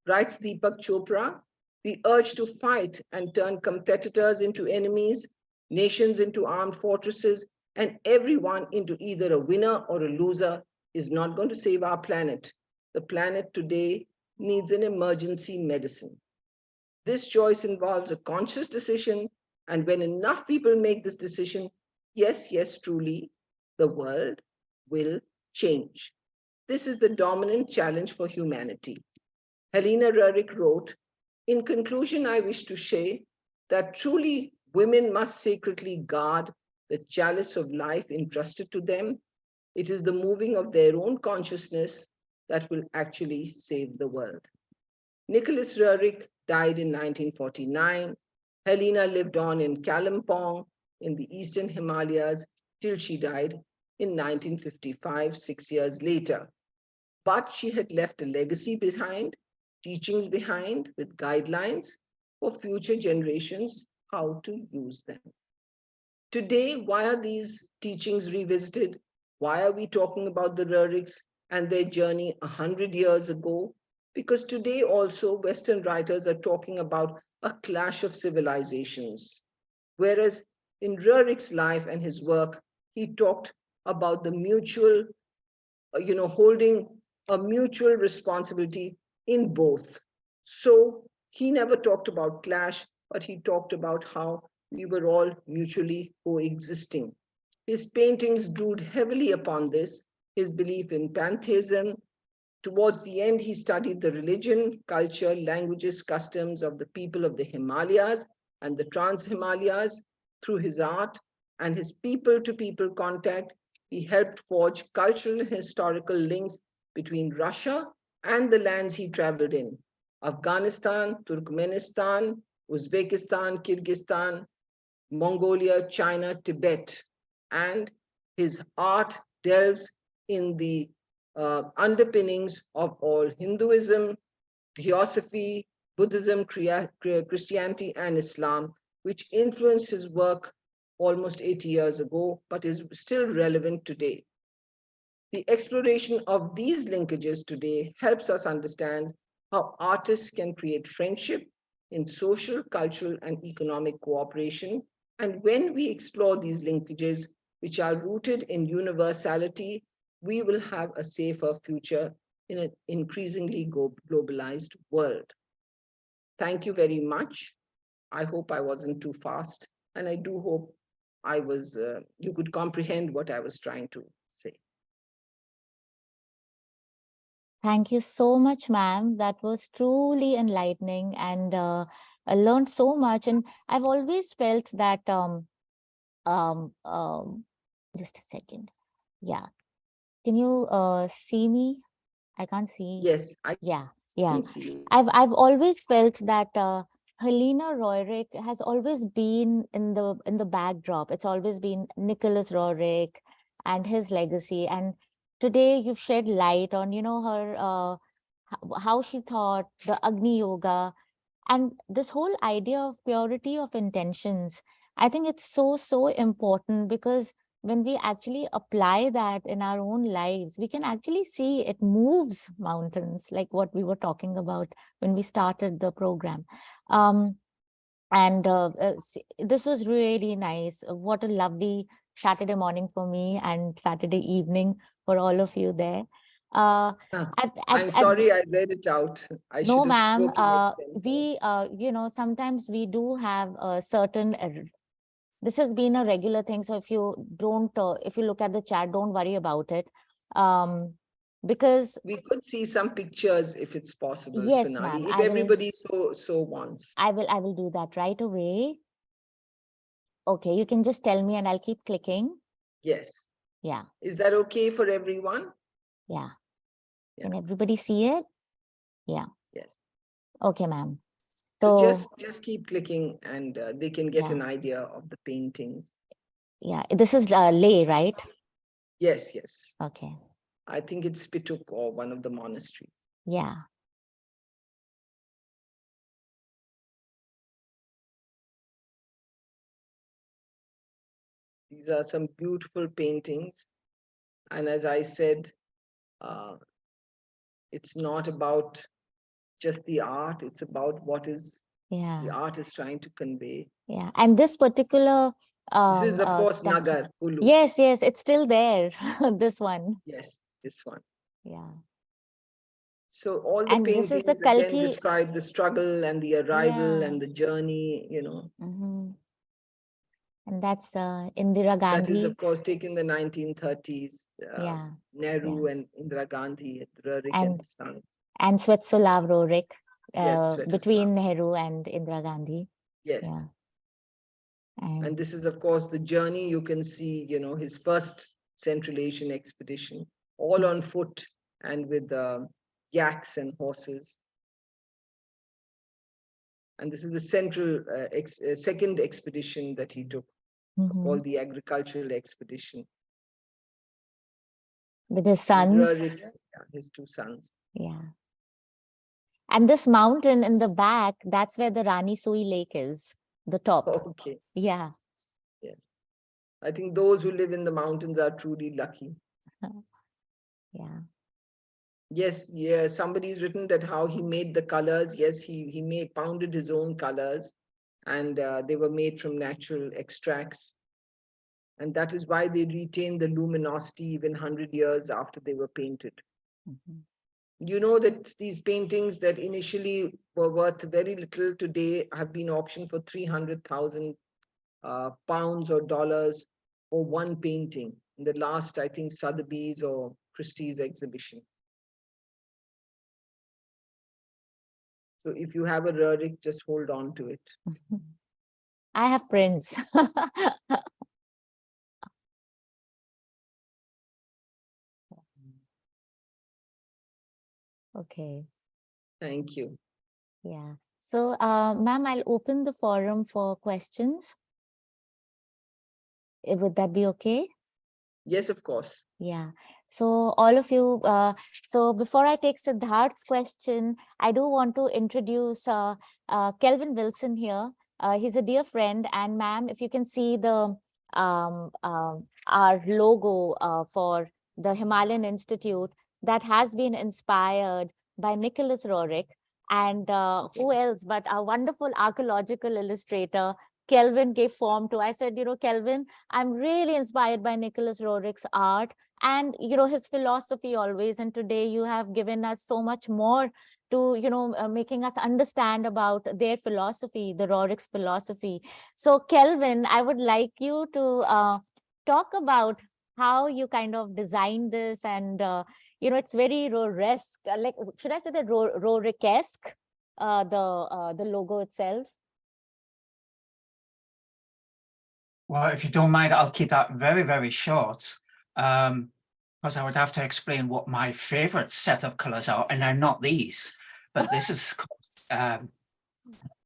Writes Deepak Chopra, the urge to fight and turn competitors into enemies, nations into armed fortresses, and everyone into either a winner or a loser is not going to save our planet. The planet today needs an emergency medicine. This choice involves a conscious decision, and when enough people make this decision, yes, yes, truly, the world will change. This is the dominant challenge for humanity. Helena Roerich wrote, in conclusion, I wish to say that truly women must sacredly guard the chalice of life entrusted to them. It is the moving of their own consciousness that will actually save the world. Nicholas Roerich died in 1949. Helena lived on in Kalimpong in the Eastern Himalayas till she died in 1955, 6 years later. but she had left a legacy behind, teachings behind with guidelines for future generations how to use them. Today, why are these teachings revisited? Why are we talking about the Roerichs and their journey 100 years ago? Because today also Western writers are talking about a clash of civilizations. Whereas in Roerich's life and his work, he talked about the mutual, holding a mutual responsibility in both. So he never talked about clash, but he talked about how we were all mutually coexisting. His paintings drew heavily upon this, his belief in pantheism. Towards the end, he studied the religion, culture, languages, customs of the people of the Himalayas and the Trans-Himalayas. Through his art and his people-to-people contact, he helped forge cultural and historical links between Russia and the lands he traveled in: Afghanistan, Turkmenistan, Uzbekistan, Kyrgyzstan, Mongolia, China, Tibet. And his art delves in the underpinnings of all Hinduism, Theosophy, Buddhism, Christianity, and Islam, which influenced his work almost 80 years ago, but is still relevant today. The exploration of these linkages today helps us understand how artists can create friendship in social, cultural, and economic cooperation. And when we explore these linkages, which are rooted in universality, we will have a safer future in an increasingly globalized world. Thank you very much. I hope I wasn't too fast, and I do hope you could comprehend what I was trying to say. Thank you so much, ma'am. That was truly enlightening, and I learned so much. And I've always felt that, just a second. Yeah. Can you see me? I can't see. Yes, I Yeah. can see you. I've always felt that Helena Roerich has always been in the backdrop. It's always been Nicholas Roerich and his legacy. And today you've shed light on, her how she thought, the Agni Yoga, and this whole idea of purity of intentions. I think it's so important, because when we actually apply that in our own lives, we can actually see it moves mountains, like what we were talking about when we started the program. And this was really nice. What a lovely Saturday morning for me, and Saturday evening for all of you there. I'm sorry I read it out. I No, should have ma'am. spoken it. Sometimes we do have a certain this has been a regular thing. So if you don't, if you look at the chat, don't worry about it. Because We could see some pictures if it's possible, yes, ma'am, Sonali, if everybody so wants. I will do that right away. Okay, you can just tell me and I'll keep clicking. Yes. Yeah. Is that okay for everyone? Yeah. Yeah. Can everybody see it? Yeah. Yes. Okay, ma'am. So So just keep clicking, and they can get an idea of the paintings. Yeah, this is Leh, right? Yes, yes. Okay. I think it's Pituk or one of the monasteries. Yeah. These are some beautiful paintings. And as I said, it's not about just the art, it's about what the art is trying to convey. Yeah. And this particular This is, of course, statue. Nagar, Kulu. Yes, it's still there. This one. Yes, this one. Yeah. So all the And this is paintings the again Kalki. describe the struggle and the arrival Yeah. and the journey, And that's Indira That is, Gandhi. of course, taken in the 1930s. Yeah. Nehru and Indira Gandhi at Roerich And and son. and Swetslav Roerich, Yes, between Nehru and Indira Gandhi. yes. Yeah. And this is, of course, the journey. You can see, his first Central Asian expedition, all on foot and with yaks and horses. And this is the second expedition that he took, called the agricultural expedition. With his And sons. Roerich, his two sons. Yeah. And this mountain in the back, that's where the Rani Sui Lake is, the top. Okay. Yeah. Yes. I think those who live in the mountains are truly lucky. Yeah. Yes, yeah. Somebody's written that how he made the colors. Yes, he pounded his own colors, and they were made from natural extracts. And that is why they retain the luminosity even 100 years after they were painted. Mhm. You know that these paintings that initially were worth very little today have been auctioned for 300,000 pounds or dollars for one painting in the last, I think, Sotheby's or Christie's exhibition. So if you have a Roerich, just hold on to it. I have prints. Okay. Thank you. Yeah. So, ma'am, I'll open the forum for questions. Would that be okay? Yes, of course. Yeah. So all of you, so before I take Siddharth's question, I do want to introduce Kelvin Wilson here. He's a dear friend, and ma'am, if you can see the our logo for the Himalayan Institute, that has been inspired by Nicholas Roerich, and who else but our wonderful archaeological illustrator Kelvin gave form to. I said, Kelvin, I'm really inspired by Nicholas Roerich's art and, his philosophy always. And today you have given us so much more to, making us understand about their philosophy, the Roerich's philosophy. So Kelvin, I would like you to talk about how you kind of designed this, and, it's very Roerichesque, like, should I say the Roerichesque, the logo itself? Well, if you don't mind, I'll keep that very, very short, because I would have to explain what my favorite set of colors are, and they're not these, but this is,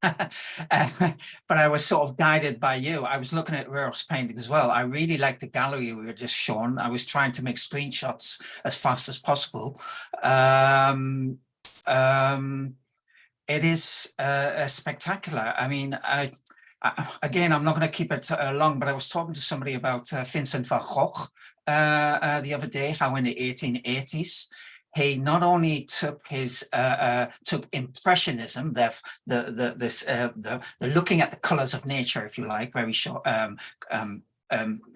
but I was sort of guided by you. I was looking at Roerich's painting as well. I really liked the gallery we were just shown. I was trying to make screenshots as fast as possible. It is spectacular. I mean, again, I'm not going to keep it long, but I was talking to somebody about Vincent van Gogh the other day, how in the 1880s, he not only took his took impressionism, the looking at the colors of nature, if you like, very short,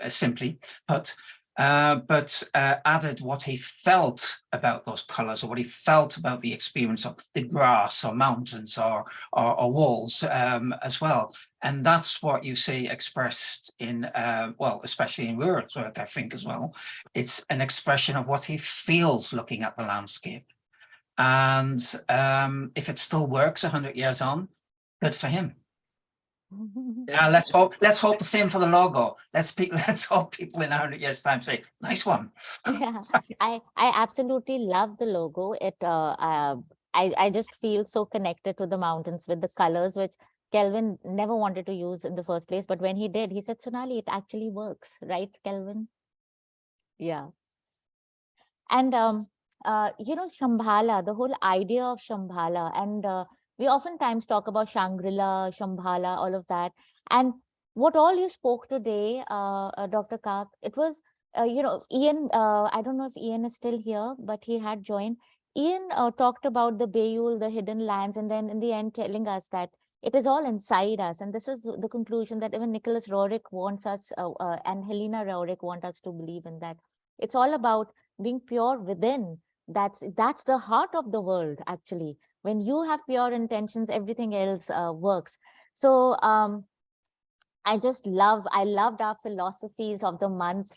simply put, but added what he felt about those colors, or what he felt about the experience of the grass or mountains or walls as well. And that's what you see expressed in, well, especially in Roerich's work, I think, as well. It's an expression of what he feels looking at the landscape. And if it still works 100 years on, good for him. Let's hope the same for the logo. Let's hope people in 100 years' time say, nice one. Yeah, I absolutely love the logo. I just feel so connected to the mountains with the colors, which Kelvin never wanted to use in the first place. But when he did, he said, Sonali, it actually works, right, Kelvin? Yeah. And, Shambhala, the whole idea of Shambhala, and we oftentimes talk about Shangri-La, Shambhala, all of that. And what all you spoke today, Dr. Kak, it was, Ian, I don't know if Ian is still here, but he had joined. Ian talked about the Bayul, the hidden lands, and then in the end telling us that it is all inside us. And this is the conclusion that even Nicholas Roerich wants us, and Helena Roerich want us to believe in, that it's all about being pure within. That's the heart of the world, actually. When you have pure intentions, everything else works. So I loved our philosophies of the month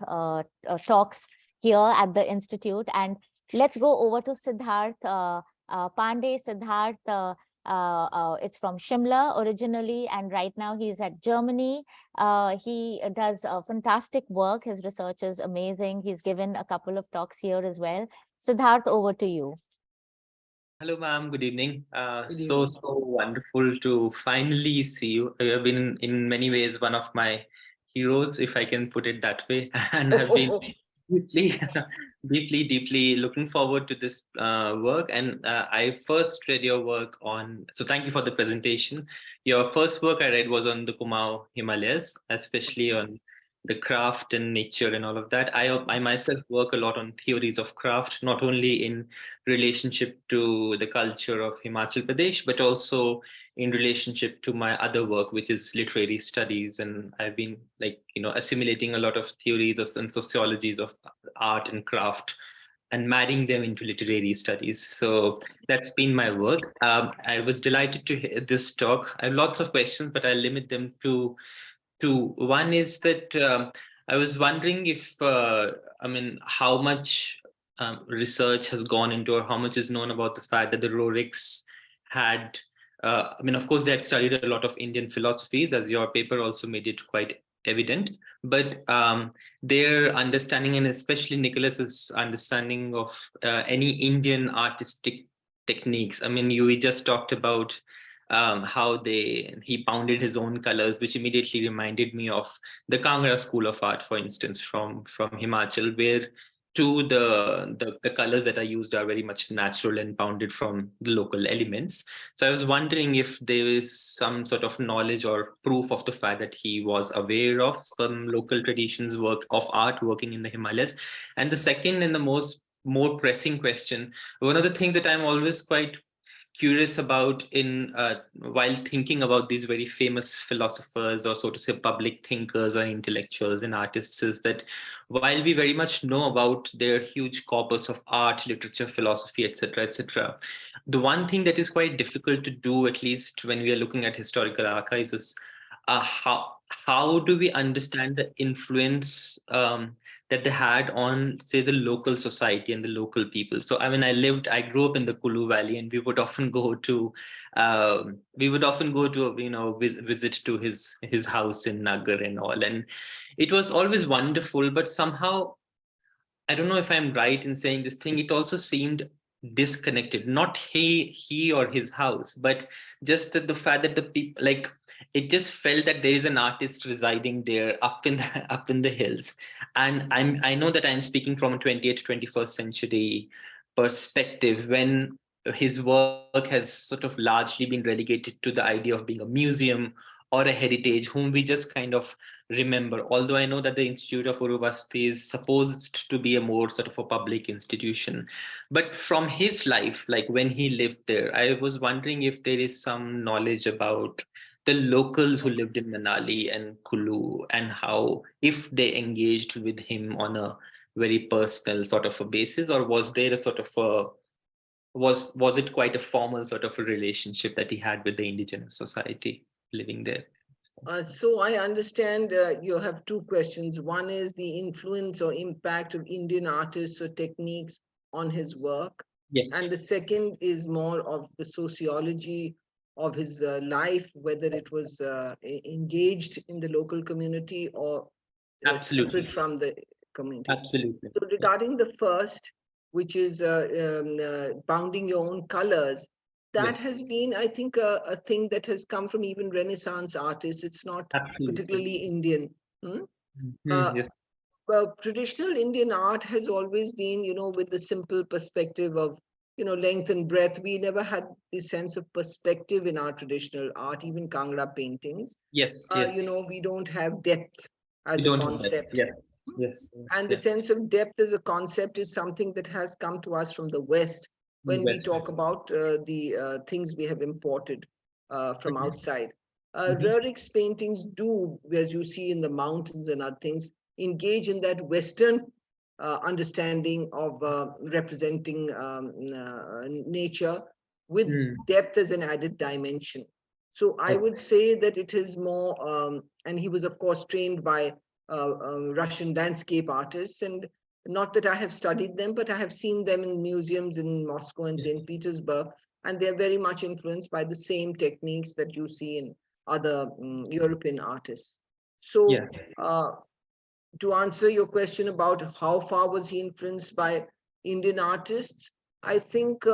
talks here at the Institute. And let's go over to Siddharth Pandey. Siddharth, it's from Shimla originally, and right now he's at Germany. He does fantastic work. His research is amazing. He's given a couple of talks here as well. Siddharth, over to you. Hello, ma'am. Good evening. So wonderful to finally see you. You have been in many ways one of my heroes, if I can put it that way, and have been deeply, deeply looking forward to this work. And I first read your work on, so thank you for the presentation. Your first work I read was on the Kumaon Himalayas, especially on the craft and nature and all of that. I myself work a lot on theories of craft, not only in relationship to the culture of Himachal Pradesh, but also in relationship to my other work, which is literary studies. And I've been like, assimilating a lot of theories and sociologies of art and craft and marrying them into literary studies. So that's been my work. I was delighted to hear this talk. I have lots of questions, but I'll limit them to two. One is that I was wondering if, how much research has gone into, or how much is known about the fact that the Roerichs had, of course, they had studied a lot of Indian philosophies, as your paper also made it quite evident, but their understanding, and especially Nicholas's understanding of any Indian artistic techniques. I mean, we just talked about how he pounded his own colors, which immediately reminded me of the Kangra School of Art, for instance, from Himachal, where the colors that are used are very much natural and pounded from the local elements. So I was wondering if there is some sort of knowledge or proof of the fact that he was aware of some local traditions of art working in the Himalayas. And the second and the more pressing question, one of the things that I'm always quite curious about in while thinking about these very famous philosophers, or so to say public thinkers or intellectuals and artists, is that while we very much know about their huge corpus of art, literature, philosophy, etc., the one thing that is quite difficult to do, at least when we are looking at historical archives, is how do we understand the influence that they had on, say, the local society and the local people. So I grew up in the Kulu Valley, and we would often go to visit to his house in Nagar and all, and it was always wonderful. But somehow, I don't know if I'm right in saying this thing, it also seemed disconnected, not he or his house, but just that the fact that the people, like, it just felt that there is an artist residing there up in the up in the hills. And I know that I'm speaking from a 20th 21st century perspective, when his work has sort of largely been relegated to the idea of being a museum or a heritage whom we just kind of remember. Although I know that the Institute of Uruvasti is supposed to be a more sort of a public institution. But from his life, like when he lived there, I was wondering if there is some knowledge about the locals who lived in Manali and Kulu, and how, if they engaged with him on a very personal sort of a basis, or was there a sort of a was it quite a formal sort of a relationship that he had with the indigenous society living there? So I understand you have two questions. One is the influence or impact of Indian artists or techniques on his work. Yes. And the second is more of the sociology of his life, whether it was engaged in the local community or Absolutely. separate from the community. Absolutely. So regarding the first, which is bounding your own colors, that Yes. has been, I think, a thing that has come from even Renaissance artists. It's not Absolutely. particularly Indian. Yes. Well, traditional Indian art has always been, with the simple perspective of, length and breadth. We never had this sense of perspective in our traditional art, even Kangra paintings. Yes. Yes. We don't have depth as We a don't have that. concept. Yes. Yes. And the sense of depth as a concept is something that has come to us from the West when we talk about the things we have imported from outside. Roerich's paintings do, as you see in the mountains and other things, engage in that Western understanding of representing nature with depth as an added dimension. So I would say that it is more, and he was, of course, trained by Russian landscape artists. And not that I have studied them, but I have seen them in museums in Moscow and St. Petersburg. And they're very much influenced by the same techniques that you see in other European artists. So to answer your question about how far was he influenced by Indian artists, I think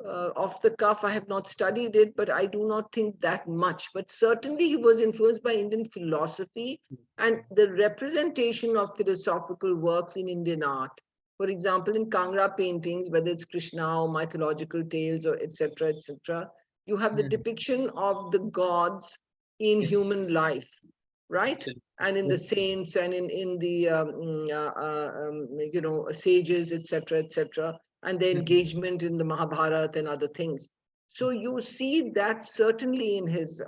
off the cuff, I have not studied it, but I do not think that much. But certainly he was influenced by Indian philosophy and the representation of philosophical works in Indian art. For example, in Kangra paintings, whether it's Krishna or mythological tales or etc., etc., you have the depiction of the gods in Yes. human life, right? Absolutely. And in the Yes. saints and in the sages, etc., etc., and the engagement in the Mahabharata and other things. So you see that certainly in his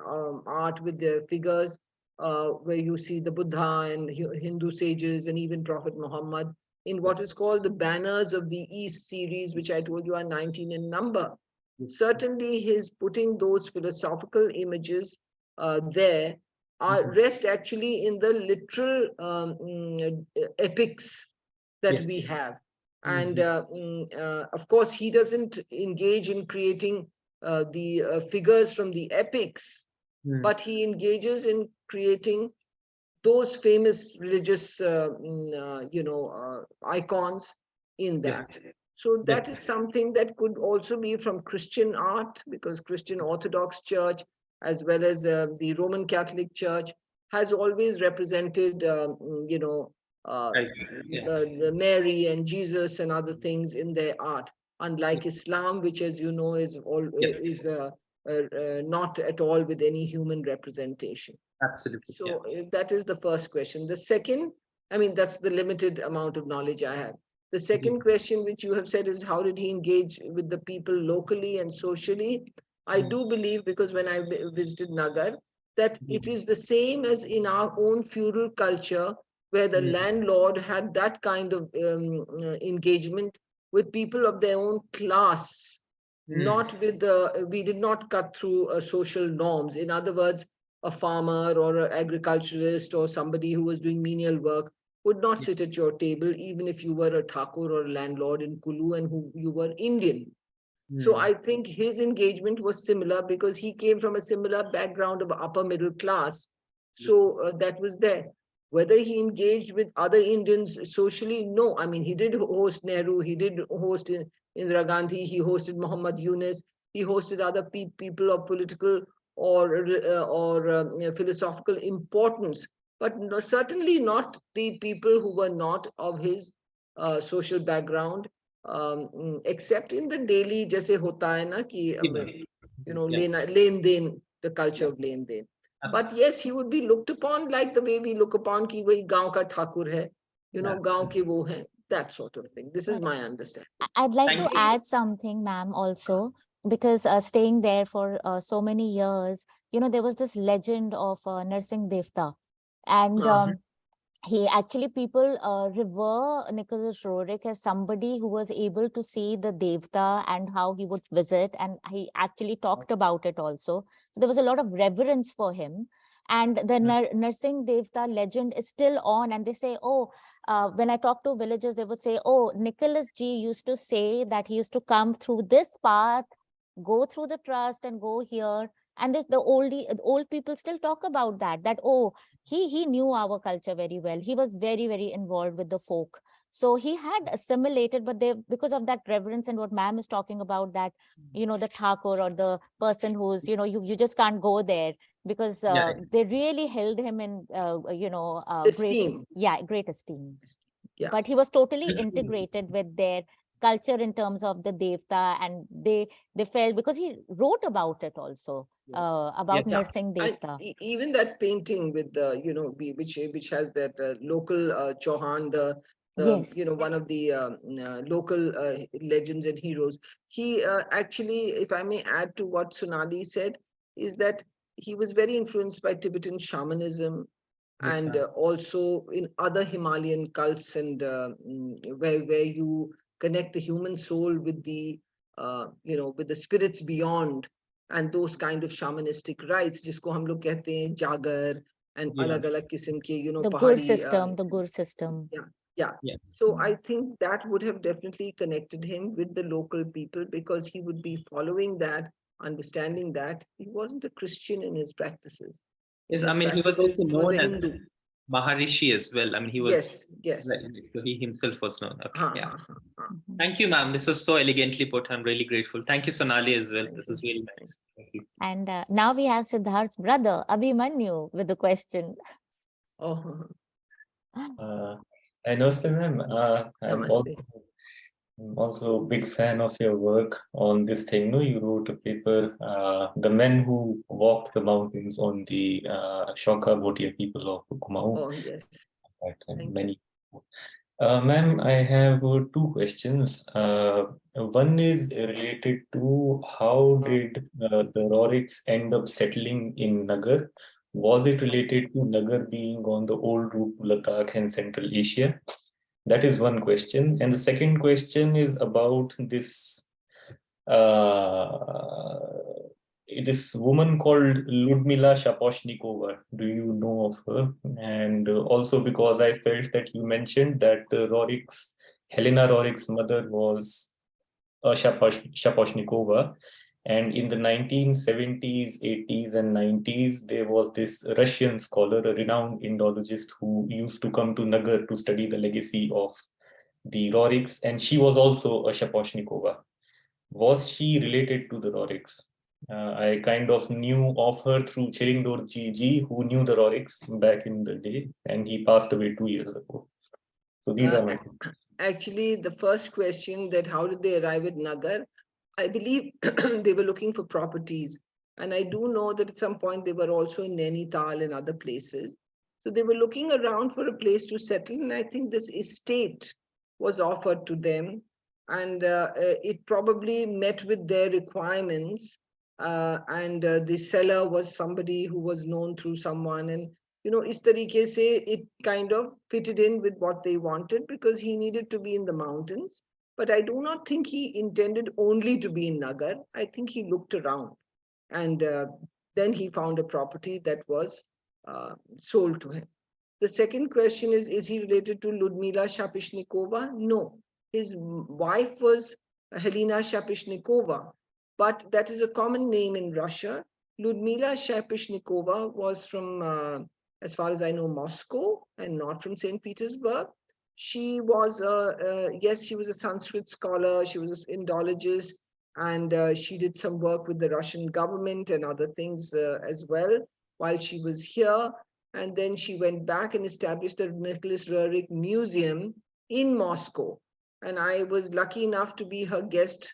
art with the figures, where you see the Buddha and Hindu sages and even Prophet Muhammad in what is called the Banners of the East series, which I told you are 19 in number. Yes. Certainly his putting those philosophical images there rest actually in the literal epics that we Yes. have. And of course, he doesn't engage in creating the figures from the epics, but he engages in creating those famous religious, icons in that. Yes. So that Yes. is something that could also be from Christian art, because Christian Orthodox Church, as well as the Roman Catholic Church, has always represented, Right. Yeah. the Mary and Jesus and other things in their art. Unlike Islam, which, as you know, is Yes. not at all with any human representation. Absolutely. Yeah. So that is the first question. The second, I mean, that's the limited amount of knowledge I have. The second question, which you have said, is how did he engage with the people locally and socially? I do believe, because when I visited Nagar, that it is the same as in our own feudal culture, where the landlord had that kind of engagement with people of their own class, not with the, we did not cut through social norms. In other words, a farmer or an agriculturalist or somebody who was doing menial work would not sit at your table, even if you were a Thakur or a landlord in Kulu and who you were Indian. So I think his engagement was similar because he came from a similar background of upper middle class. So that was there. Whether he engaged with other Indians socially, no. I mean, he did host Nehru, he did host Indira Gandhi, he hosted Muhammad Yunus, he hosted other people of political or philosophical importance, but no, certainly not the people who were not of his social background, except in the daily, jaise hota hai na ki, len den, the culture of len den. But yes, he would be looked upon like the way we look upon ki wahi gaon ka thakur hai, gaon ke wo hai, that sort of thing. This is my understanding. I'd like Thank to you. add something, ma'am, also, because staying there for so many years, there was this legend of Narsingh Devta. And he actually, people revere Nicholas Roerich as somebody who was able to see the Devta and how he would visit. And he actually talked about it also. So there was a lot of reverence for him. And the Narsingh Devta legend is still on. And they say, oh, when I talk to villagers, they would say, oh, Nicholas G used to say that he used to come through this path, go through the trust and go here. And the old people still talk about that, oh, he knew our culture very well. He was very, very involved with the folk. So he had assimilated, but they, because of that reverence and what ma'am is talking about, that, the Thakur or the person who's, you just can't go there, because they really held him in, great esteem. Yeah. But he was totally integrated with their culture in terms of the Devta, and they felt, because he wrote about it also, about Narsingh Devta. Even that painting with the, which has that local Chauhan, Yes. one of the local legends and heroes. He actually, if I may add to what Sonali said, is that he was very influenced by Tibetan shamanism, and also in other Himalayan cults, and where you connect the human soul with the with the spirits beyond, and those kind of shamanistic rites, जिसको हम लोग कहते हैं जागर and अलग-अलग किस्म के the Gur system. Yeah. So I think that would have definitely connected him with the local people, because he would be following that, understanding that he wasn't a Christian in his practices. Yes, I mean, he was also known as, Maharishi as well. I mean, he was, Yes. so he himself was known. Okay, Ha, yeah. ha, ha, ha. Mhm. Thank you, ma'am. This was so elegantly put. I'm really grateful. Thank you, Sonali, as well. Thank This you. is really nice. Thank you. And now we have Siddharth's brother, Abhimanyu, with the question. Oh, I know, ma'am. namaste. I'm also a big fan of your work on this thing. No, you wrote a paper, "The Men Who Walked the Mountains" on the Shonka Bhotia people of Kumaon. Oh, yes. And Thank many. Ma'am, I have two questions. One is related to how did the Roerichs end up settling in Nagar? Was it related to Nagar being on the old route to Ladakh and Central Asia? That is one question. And the second question is about uh, this woman called Ludmila Shaposhnikova. Do you know of her? And also because I felt that you mentioned that Helena Roerich's mother was Shaposhnikova. And in the 1970s, 80s, and 90s, there was this Russian scholar, a renowned Indologist, who used to come to Nagar to study the legacy of the Roerichs, and she was also a Shaposhnikova. Was she related to the Roerichs? I kind of knew of her through Cheringdor Ji, who knew the Roerichs back in the day, and he passed away 2 years ago. So these are my. Actually, the first question, that how did they arrive at Nagar? I believe they were looking for properties. And I do know that at some point they were also in Nainital and other places. So they were looking around for a place to settle. And I think this estate was offered to them. And it probably met with their requirements. And the seller was somebody who was known through someone. And इस तरीके से it kind of fitted in with what they wanted, because he needed to be in the mountains. But I do not think he intended only to be in Nagar. I think he looked around, and then he found a property that was sold to him. The second question is he related to Ludmila Shapishnikova? No. His wife was Helena Shapishnikova, but that is a common name in Russia. Ludmila Shapishnikova was from, as far as I know, Moscow, and not from St. Petersburg. She was, yes, she was a Sanskrit scholar, she was an Indologist, and she did some work with the Russian government and other things as well while she was here. And then she went back and established the Nicholas Roerich Museum in Moscow. And I was lucky enough to be her guest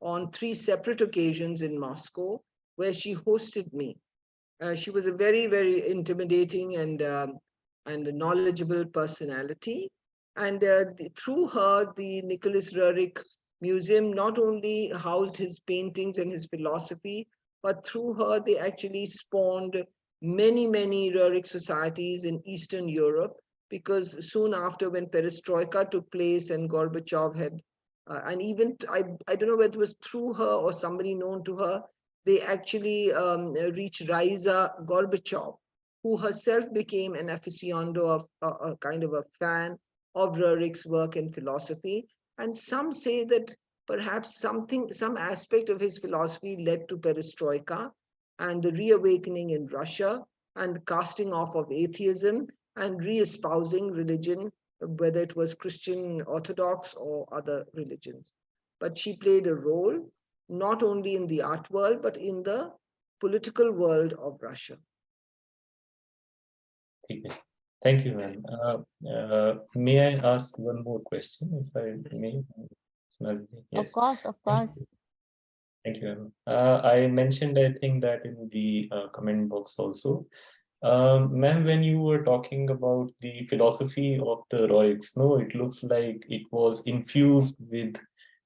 on 3 separate occasions in Moscow, where she hosted me. She was a very, very intimidating and a knowledgeable personality. And through her, the Nicholas Roerich Museum not only housed his paintings and his philosophy, but through her, they actually spawned many, many Roerich societies in Eastern Europe, because soon after, when Perestroika took place and Gorbachev had, and even, I don't know whether it was through her or somebody known to her, they actually reached Raisa Gorbachev, who herself became an aficionado of a kind of a fan of Roerich's work and philosophy. And some say that perhaps some aspect of his philosophy led to perestroika and the reawakening in Russia and the casting off of atheism and re-espousing religion, whether it was Christian Orthodox or other religions. But she played a role not only in the art world, but in the political world of Russia. Thank you, ma'am. May I ask one more question, if I may? Yes. Of course. Thank you, ma'am. I mentioned, I think, that in the comment box also. Ma'am, when you were talking about the philosophy of the Roerichs, no, it looks like it was infused with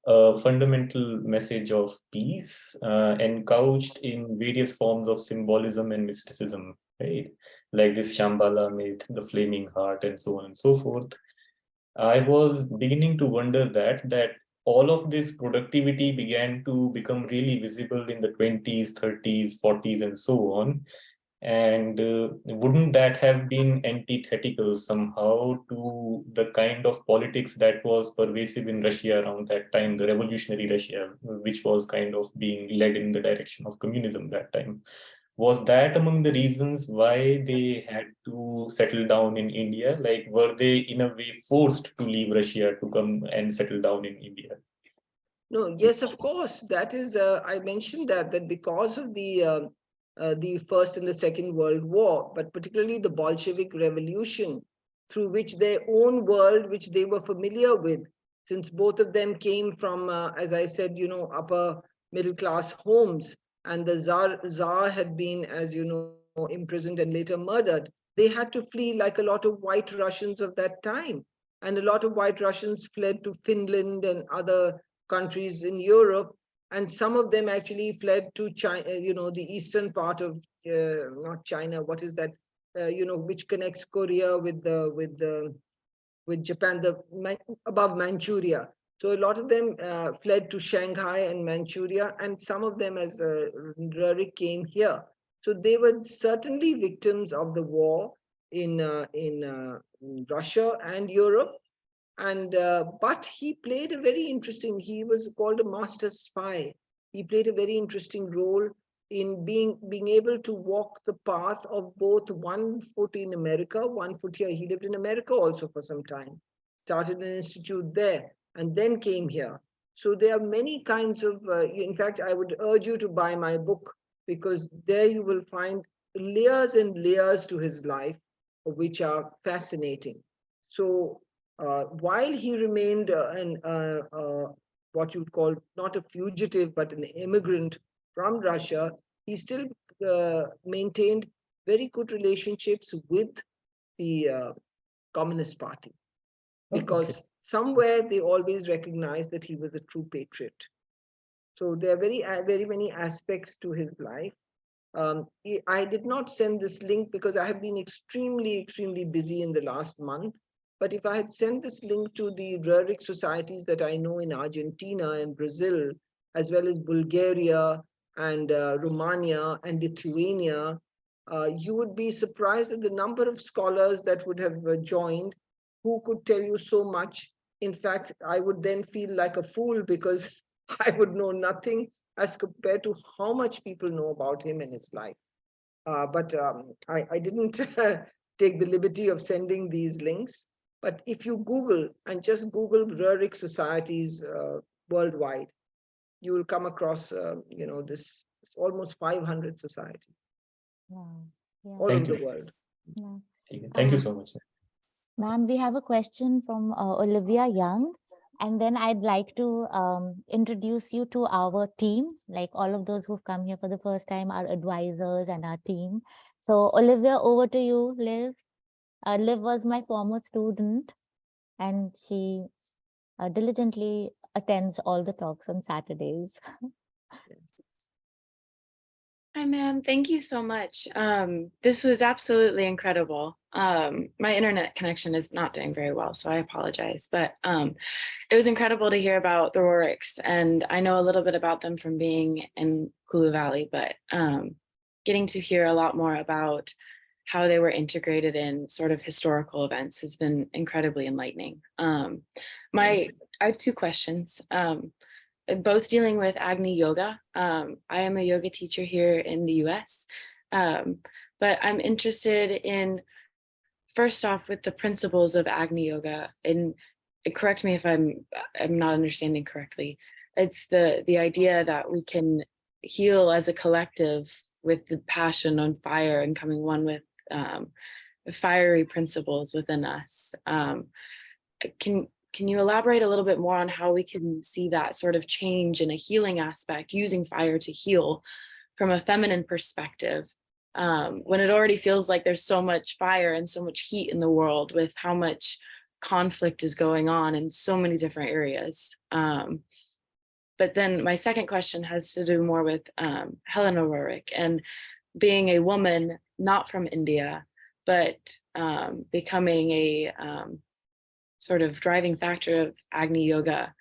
a fundamental message of peace and couched in various forms of symbolism and mysticism, right? Like this Shambhala myth, the flaming heart, and so on and so forth. I was beginning to wonder that all of this productivity began to become really visible in the 20s, 30s, 40s, and so on. And wouldn't that have been antithetical somehow to the kind of politics that was pervasive in Russia around that time, the revolutionary Russia, which was kind of being led in the direction of communism that time? Was that among the reasons why they had to settle down in India? Like, were they in a way forced to leave Russia to come and settle down in India? No, yes, of course. That is, I mentioned that because of the First and the Second World War, but particularly the Bolshevik Revolution, through which their own world, which they were familiar with, since both of them came from, as I said, upper middle class homes, and the Tsar had been, as you know, imprisoned and later murdered. They had to flee like a lot of white Russians of that time. And a lot of white Russians fled to Finland and other countries in Europe, and some of them actually fled to China, the eastern part of not China. What is that? Which connects Korea with Japan, above Manchuria. So a lot of them fled to Shanghai and Manchuria, and some of them, as Roerich, came here. So they were certainly victims of the war in Russia and Europe. And but he played a very interesting, he was called a master spy. He played a very interesting role in being able to walk the path of both one foot in America, one foot here. He lived in America also for some time, started an institute there, and then came here. So there are many kinds of, in fact, I would urge you to buy my book, because there you will find layers and layers to his life, which are fascinating. So while he remained what you'd call not a fugitive, but an immigrant from Russia, he still maintained very good relationships with the Communist Party, because somewhere they always recognized that he was a true patriot. So there are very many aspects to his life. I did not send this link because I have been extremely busy in the last month. But if I had sent this link to the Roerich societies that I know in Argentina and Brazil, as well as Bulgaria and Romania and Lithuania, you would be surprised at the number of scholars that would have joined, who could tell you so much. In fact, I would then feel like a fool, because I would know nothing as compared to how much people know about him and his life. But I didn't take the liberty of sending these links. But if you Google and just Google Roerich societies worldwide, you will come across, this almost 500 societies all over the world. Thank you so much. Ma'am, we have a question from Olivia Young. And then I'd like to introduce you to our team, like all of those who've come here for the first time, our advisors and our team. So Olivia, over to you, Liv. Liv was my former student, and she diligently attends all the talks on Saturdays. Hi, ma'am. Thank you so much. This was absolutely incredible. My internet connection is not doing very well, so I apologize. But it was incredible to hear about the Roerichs, and I know a little bit about them from being in Kulu Valley, but getting to hear a lot more about how they were integrated in sort of historical events has been incredibly enlightening. I have two questions. Both dealing with Agni Yoga. I am a yoga teacher here in the US, but I'm interested in, first off, with the principles of Agni Yoga, and correct me if I'm not understanding correctly. It's the idea that we can heal as a collective with the passion on fire and coming one with fiery principles within us. Can you elaborate a little bit more on how we can see that sort of change in a healing aspect, using fire to heal from a feminine perspective, when it already feels like there's so much fire and so much heat in the world, with how much conflict is going on in so many different areas? But then my second question has to do more with Helena Roerich, and being a woman not from India, but becoming a sort of driving factor of Agni Yoga.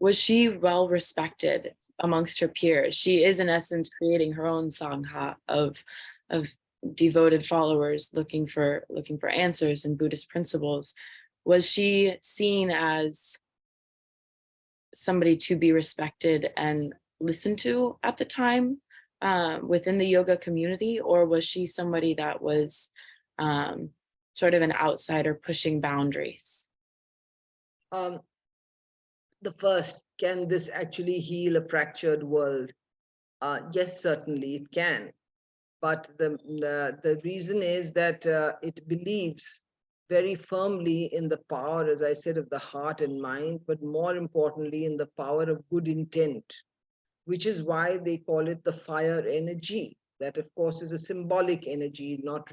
Was she well respected amongst her peers? She is in essence creating her own sangha of devoted followers looking for answers in Buddhist principles. Was she seen as somebody to be respected and listened to at the time? within the yoga community, or was she somebody that was sort of an outsider pushing boundaries? The first, can this actually heal a fractured world? Yes, certainly it can. But the reason is that it believes very firmly in the power, as I said, of the heart and mind, but more importantly, in the power of good intent, which is why they call it the fire energy. That, of course, is a symbolic energy, not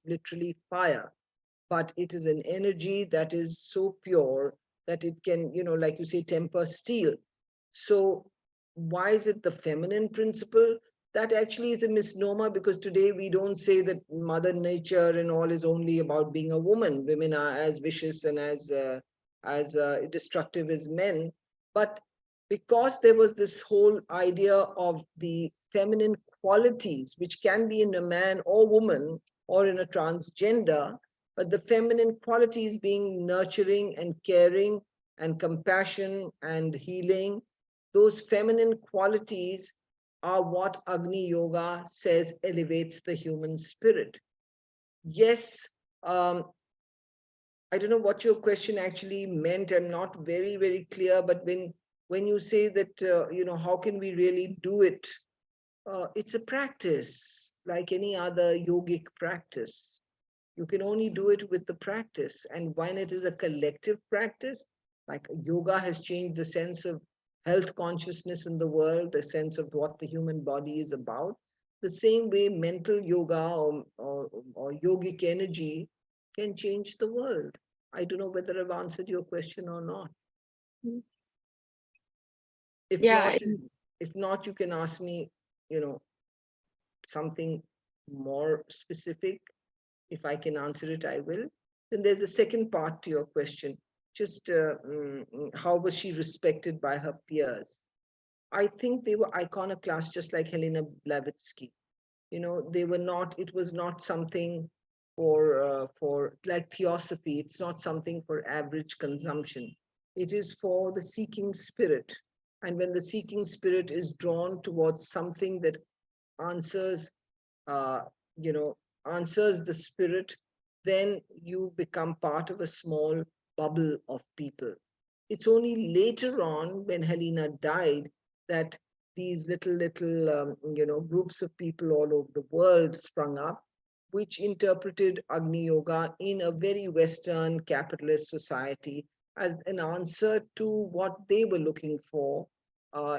literally fire, but it is an energy that is so pure that it can, like you say, temper steel. So why is it the feminine principle? That actually is a misnomer, because today we don't say that Mother Nature and all is only about being a woman. Women are as vicious and as destructive as men. But because there was this whole idea of the feminine qualities, which can be in a man or woman or in a transgender, but the feminine qualities being nurturing and caring and compassion and healing, those feminine qualities are what Agni Yoga says elevates the human spirit. Yes, I don't know what your question actually meant. I'm not very, very clear, but when you say that, how can we really do it? It's a practice, like any other yogic practice. You can only do it with the practice. And when it is a collective practice, like yoga has changed the sense of health consciousness in the world, the sense of what the human body is about, the same way mental yoga or yogic energy can change the world. I don't know whether I've answered your question or not. If Yeah, not, you can ask me, something more specific. If I can answer it, I will. Then there's a second part to your question. Just how was she respected by her peers? I think they were iconoclasts, just like Helena Blavatsky. They were not. It was not something for like theosophy. It's not something for average consumption. It is for the seeking spirit. And when the seeking spirit is drawn towards something that answers, answers the spirit, then you become part of a small bubble of people. It's only later on, when Helena died, that these little groups of people all over the world sprung up, which interpreted Agni Yoga in a very Western capitalist society as an answer to what they were looking for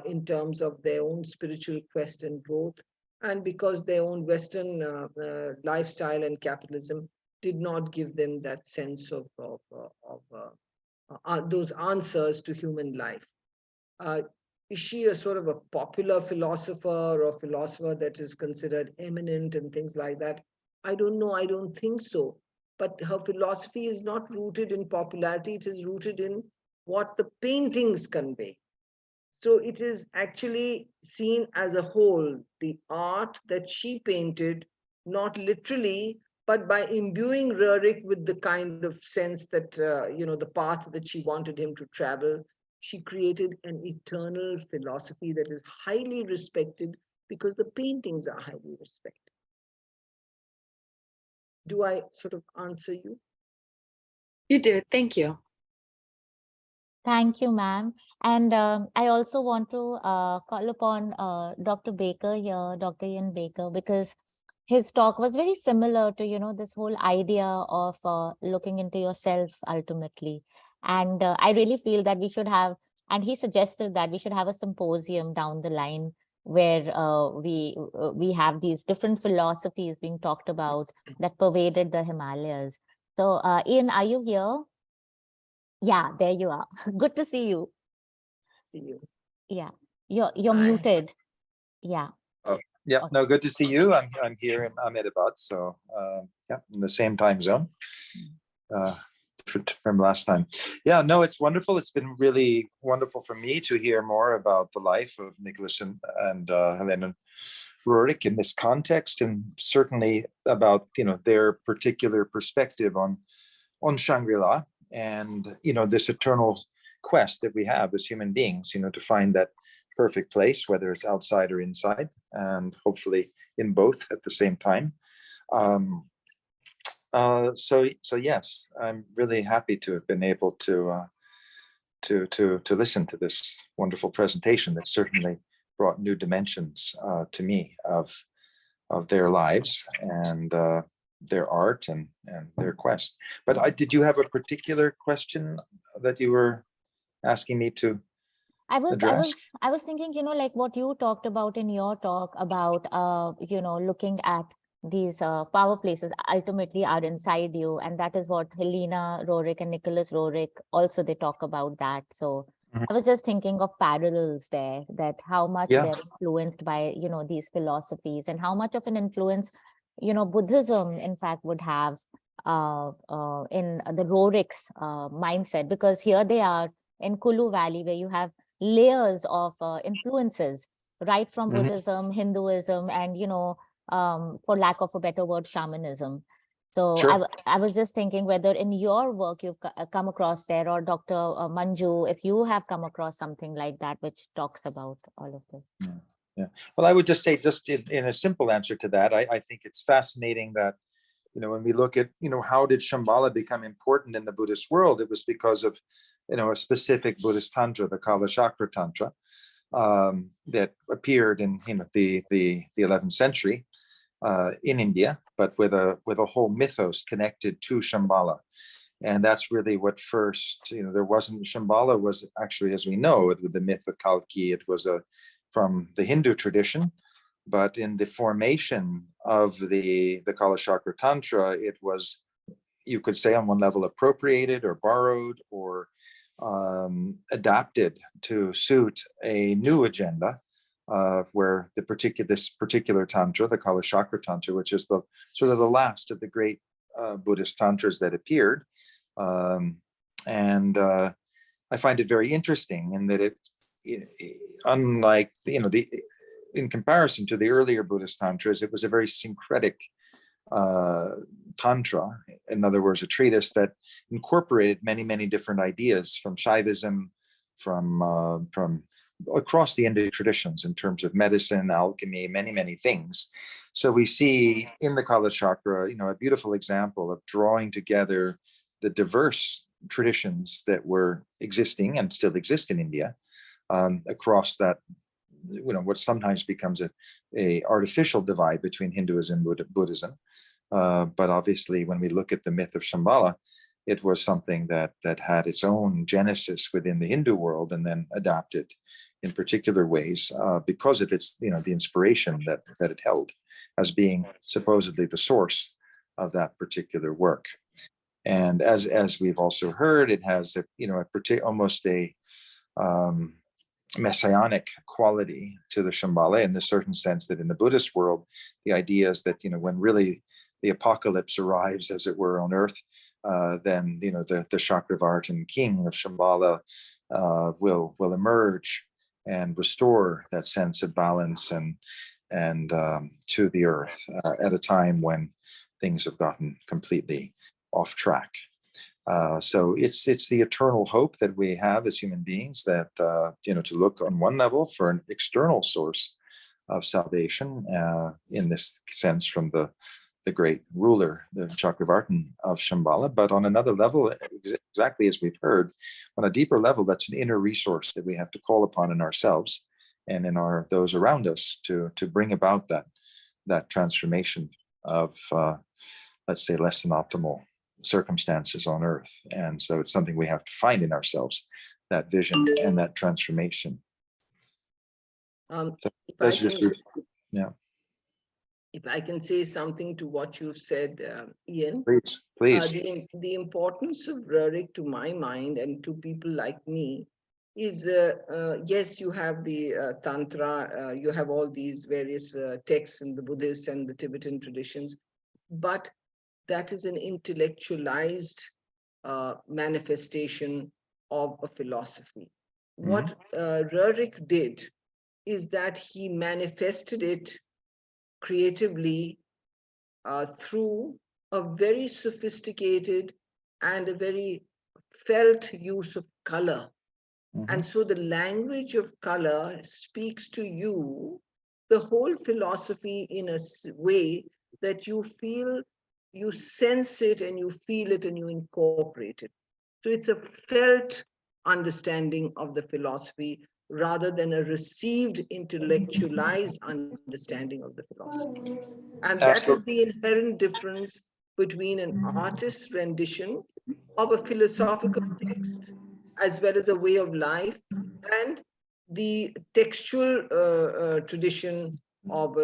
in terms of their own spiritual quest and growth, and because their own Western lifestyle and capitalism did not give them that sense of those answers to human life. Is she a sort of a popular philosopher or philosopher that is considered eminent and things like that? I don't know. I don't think so. But her philosophy is not rooted in popularity. It is rooted in what the paintings convey. So it is actually seen as a whole, the art that she painted, not literally, but by imbuing Roerich with the kind of sense that, the path that she wanted him to travel, she created an eternal philosophy that is highly respected because the paintings are highly respected. Do I sort of answer you? you do. Thank you. Thank you, ma'am. And I also want to call upon Dr. Baker here, Dr. Ian Baker, because his talk was very similar to, this whole idea of looking into yourself ultimately. And I really feel that we should have, and he suggested that we should have a symposium down the line where we have these different philosophies being talked about that pervaded the Himalayas. So Ian, are you here? Yeah, there you are. Good to see you. See you. Yeah, you're Hi. muted. Yeah. Oh, yeah. Okay. No, good to see you. I'm here in Ahmedabad, so yeah, in the same time zone. Different from last time. Yeah, no, it's wonderful. It's been really wonderful for me to hear more about the life of Nicholas and Helena Roerich in this context, and certainly about their particular perspective on Shangri-La and this eternal quest that we have as human beings, to find that perfect place, whether it's outside or inside, and hopefully in both at the same time. So yes, I'm really happy to have been able to listen to this wonderful presentation that certainly brought new dimensions to me of their lives and their art and their quest. But did you have a particular question that you were asking me to address? I was thinking, like what you talked about in your talk about, looking at these power places ultimately are inside you. And that is what Helena Roerich and Nicholas Roerich also, they talk about that. So I was just thinking of parallels there, that how much Yeah. they're influenced by, these philosophies, and how much of an influence, Buddhism, in fact, would have in the Roerich's mindset, because here they are in Kulu Valley, where you have layers of influences, right from Buddhism, Hinduism, and, for lack of a better word, shamanism. So Sure. I was just thinking whether in your work you've come across there, or Dr. Manju, if you have come across something like that, which talks about all of this. Yeah. Well, I would just say, just in a simple answer to that, I think it's fascinating that, when we look at, how did Shambhala become important in the Buddhist world? It was because of, a specific Buddhist tantra, the Kalachakra Tantra, that appeared in, the 11th century in India, but with a whole mythos connected to Shambhala. And that's really what first, there wasn't, Shambhala was actually, as we know, with the myth of Kalki, it was from the Hindu tradition, but in the formation of the Kalachakra Tantra, it was, you could say on one level, appropriated or borrowed or adapted to suit a new agenda, where this particular tantra, the Kalachakra Tantra, which is the sort of the last of the great Buddhist tantras that appeared. I find it very interesting in that unlike, in comparison to the earlier Buddhist tantras, it was a very syncretic tantra. In other words, a treatise that incorporated many, many different ideas from Shaivism, from across the Indic traditions in terms of medicine, alchemy, many, many things. So we see in the Kalachakra, a beautiful example of drawing together the diverse traditions that were existing and still exist in India, across that, what sometimes becomes a artificial divide between Hinduism and Buddhism. But obviously, when we look at the myth of Shambhala, it was something that had its own genesis within the Hindu world and then adapted in particular ways because of its, the inspiration that it held as being supposedly the source of that particular work. And as we've also heard, it has almost a messianic quality to the Shambhala, in the certain sense that in the Buddhist world, the idea is that, when really the apocalypse arrives, as it were, on earth, then, the Chakravartin king of Shambhala will emerge and restore that sense of balance and to the earth at a time when things have gotten completely off track. So it's the eternal hope that we have as human beings, that to look on one level for an external source of salvation, in this sense from the great ruler, the Chakravartin of Shambhala, but on another level, exactly as we've heard, on a deeper level, that's an inner resource that we have to call upon in ourselves and in those around us to bring about that transformation of, let's say, less than optimal circumstances on earth. And so it's something we have to find in ourselves, that vision and that transformation. If I can say something to what you've said, Ian. Please. The importance of Roerich, to my mind, and to people like me, is yes, you have the Tantra, you have all these various texts in the Buddhist and the Tibetan traditions, but that is an intellectualized manifestation of a philosophy. What Roerich did is that he manifested it creatively through a very sophisticated and a very felt use of color And so the language of color speaks to you the whole philosophy in a way that you feel, you sense it and you feel it and you incorporate it. So it's a felt understanding of the philosophy rather than a received intellectualized understanding of the philosophy. And that is Absolutely. the inherent difference between an artist's rendition of a philosophical text as well as a way of life and the textual tradition of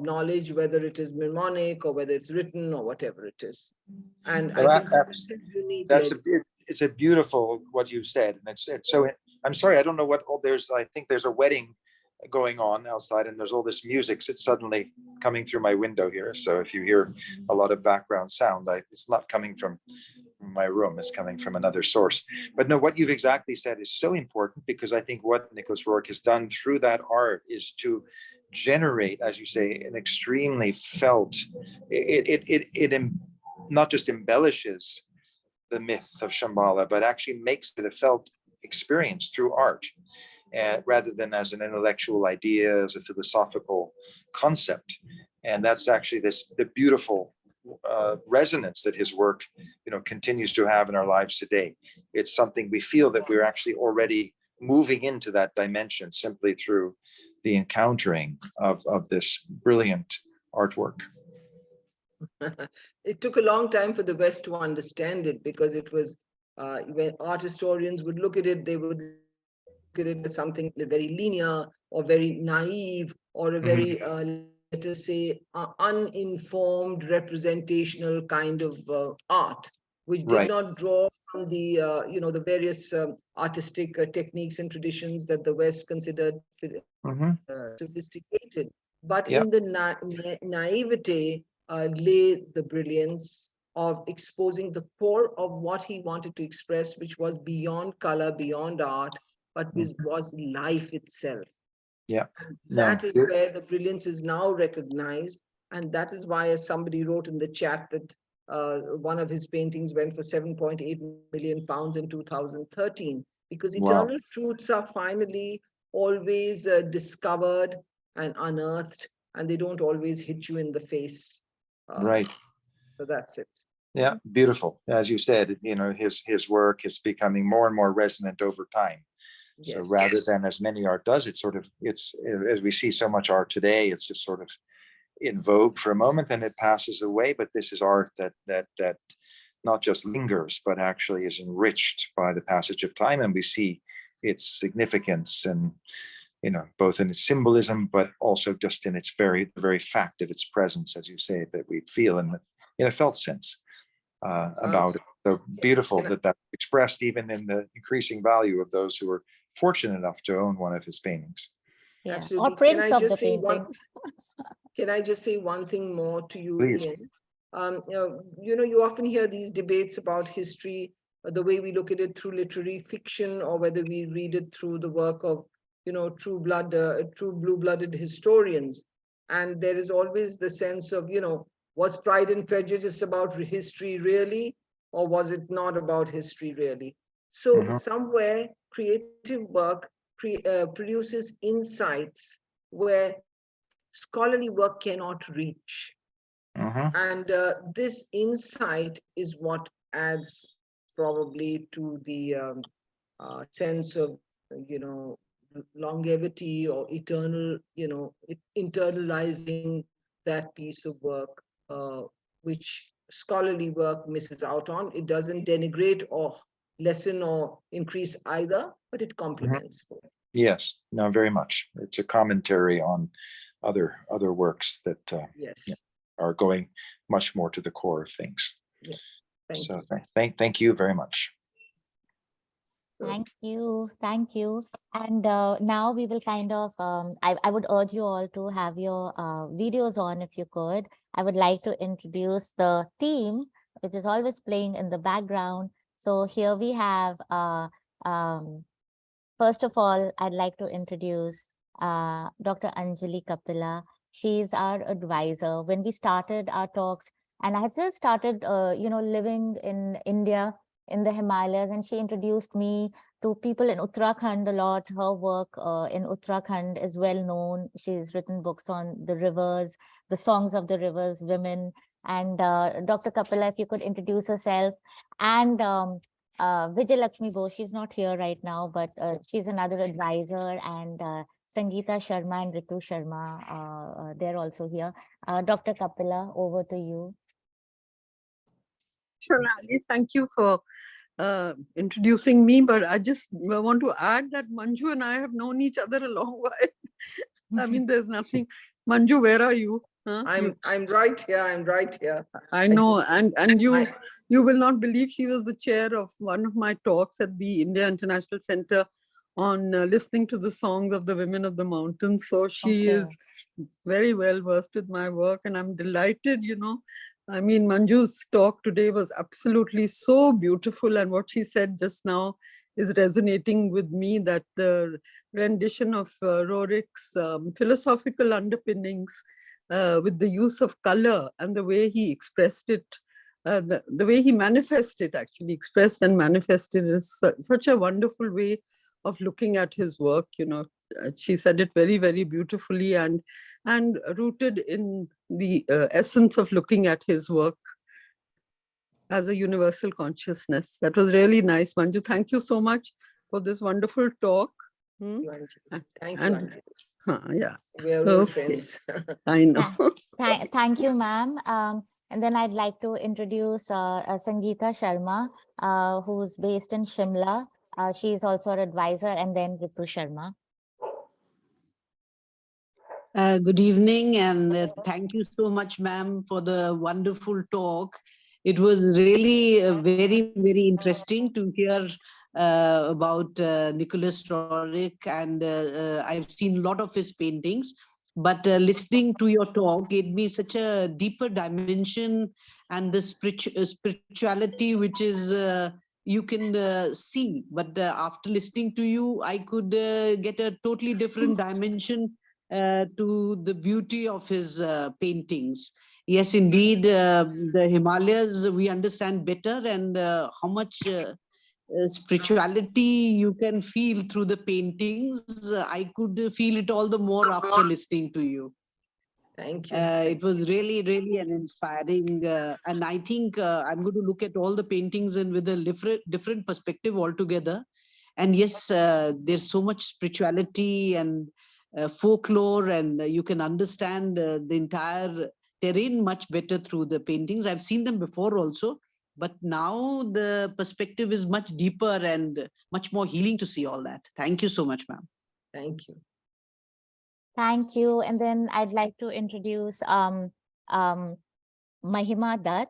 knowledge, whether it is mnemonic or whether it's written or whatever it is. And I Well, think this is unique. it's a beautiful what you said, and it's so. I'm sorry, I don't know what. Oh, I think there's a wedding going on outside, and there's all this music. It's suddenly coming through my window here. So if you hear a lot of background sound, it's not coming from my room. It's coming from another source. But no, what you've exactly said is so important, because I think what Nicholas Roerich has done through that art is to generate, as you say, an extremely felt. It not just embellishes the myth of Shambhala, but actually makes it a felt experience through art, rather than as an intellectual idea, as a philosophical concept. And that's actually the beautiful resonance that his work, continues to have in our lives today. It's something we feel that we're actually already moving into that dimension simply through the encountering of this brilliant artwork. It took a long time for the West to understand it, because it was when art historians would look at it, they would look at it as something very linear or very naive or a very, let us say, uninformed representational kind of art, which did not draw on the, the various artistic techniques and traditions that the West considered sophisticated. But in the naivete lay the brilliance of exposing the core of what he wanted to express, which was beyond color, beyond art, but was life itself. Yeah. And that is where the brilliance is now recognized. And that is why, as somebody wrote in the chat, that one of his paintings went for 7.8 million pounds in 2013, because eternal truths are finally always discovered and unearthed, and they don't always hit you in the face. Right. So that's it. Yeah, beautiful. As you said, his work is becoming more and more resonant over time. So rather than, as many art does, it's as we see so much art today, it's just sort of in vogue for a moment and it passes away. But this is art that not just lingers, but actually is enriched by the passage of time, and we see its significance and both in its symbolism, but also just in its very fact of its presence, as you say, that we feel in a felt sense about it. So beautiful that that's expressed even in the increasing value of those who are fortunate enough to own one of his paintings. Yeah, absolutely. or prints of the paintings. Can I just say one thing more to you, Please. Ian? You often hear these debates about history, the way we look at it through literary fiction, or whether we read it through the work of, true blue-blooded historians. And there is always the sense of, was Pride and Prejudice about history really, or was it not about history really? So somewhere creative work produces insights where scholarly work cannot reach. And this insight is what adds probably to the sense of, longevity or eternal, internalizing that piece of work, which scholarly work misses out on. It doesn't denigrate or lessen or increase either, but it complements both. Yes, no, very much. It's a commentary on other works that are going much more to the core of things. Yes. Thank you very much. Thank you. And now we will kind of, I would urge you all to have your videos on if you could. I would like to introduce the team, which is always playing in the background. So here we have, first of all, I'd like to introduce Dr. Anjali Kapila. She's our advisor. When we started our talks, and I had just started, living in India, in the Himalayas, and she introduced me to people in Uttarakhand a lot. Her work in Uttarakhand is well known. She's written books on the rivers, the songs of the rivers, women. And Dr. Kapila, if you could introduce herself. And Vijay Lakshmi Bose, she's not here right now, but she's another advisor, and Sangeeta Sharma and Ritu Sharma, they're also here. Dr. Kapila, over to you. Sonali, thank you for introducing me, but I just want to add that Manju and I have known each other a long while. I mean, there's nothing. Manju, where are you? Huh? I'm right here. I'm right here. I know, and you will not believe she was the chair of one of my talks at the India International Center on listening to the songs of the women of the mountains. So she is very well versed with my work, and I'm delighted, you know. I mean, Manju's talk today was absolutely so beautiful, and what she said just now is resonating with me, that the rendition of Roerich's philosophical underpinnings with the use of color and the way he expressed it, the way he manifested, actually expressed and manifested, is such a wonderful way of looking at his work. You know, she said it very, very beautifully, and rooted in the essence of looking at his work as a universal consciousness. That was really nice, Manju. Thank you so much for this wonderful talk. Thank you. And, yeah. We are all friends. I know. Thank you, ma'am. And then I'd like to introduce Sangeeta Sharma, who's based in Shimla. She is also an advisor, and then Ritu Sharma. Good evening, and thank you so much, ma'am, for the wonderful talk. It was really very, very interesting to hear about Nicholas Roerich, and I've seen a lot of his paintings. But listening to your talk gave me such a deeper dimension, and the spirituality which is you can see. But after listening to you, I could get a totally different dimension to the beauty of his paintings. Yes, indeed, the Himalayas we understand better, and how much spirituality you can feel through the paintings. I could feel it all the more after listening to you. Thank you. It was really, really an inspiring, and I think I'm going to look at all the paintings and with a different perspective altogether. And yes, there's so much spirituality and folklore, and you can understand the entire terrain much better through the paintings. I've seen them before also, but now the perspective is much deeper and much more healing to see all that. Thank you so much, ma'am. Thank you. Thank you. And then I'd like to introduce Mahima Dutt.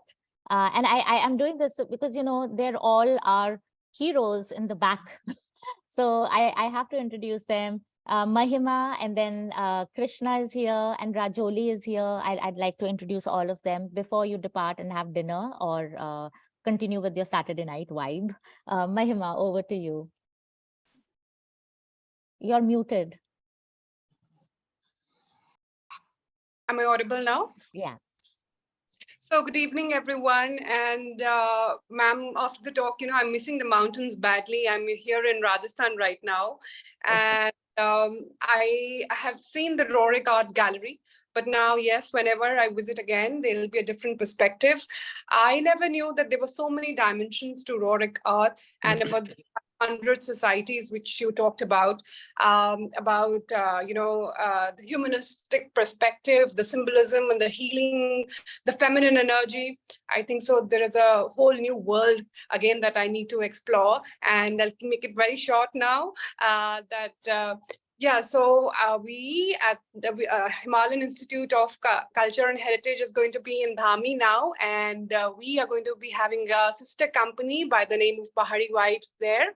And I am doing this because, you know, they're all our heroes in the back. So I have to introduce them. Mahima, and then Krishna is here, and Rajoli is here. I'd like to introduce all of them before you depart and have dinner or continue with your Saturday night vibe. Mahima, over to you. You're muted. Am I audible now? Yeah. So good evening, everyone. And ma'am, after the talk, you know, I'm missing the mountains badly. I'm here in Rajasthan right now. And I have seen the Roerich Art Gallery. But now, yes, whenever I visit again, there'll be a different perspective. I never knew that there were so many dimensions to Roerich art, and about the 100 societies which you talked about you know, the humanistic perspective, the symbolism and the healing, the feminine energy. I think so there is a whole new world again that I need to explore, and I'll make it very short now. Yeah, so we at the Himalayan Institute of Culture and Heritage is going to be in Dhami now, and we are going to be having a sister company by the name of Pahari Vibes there,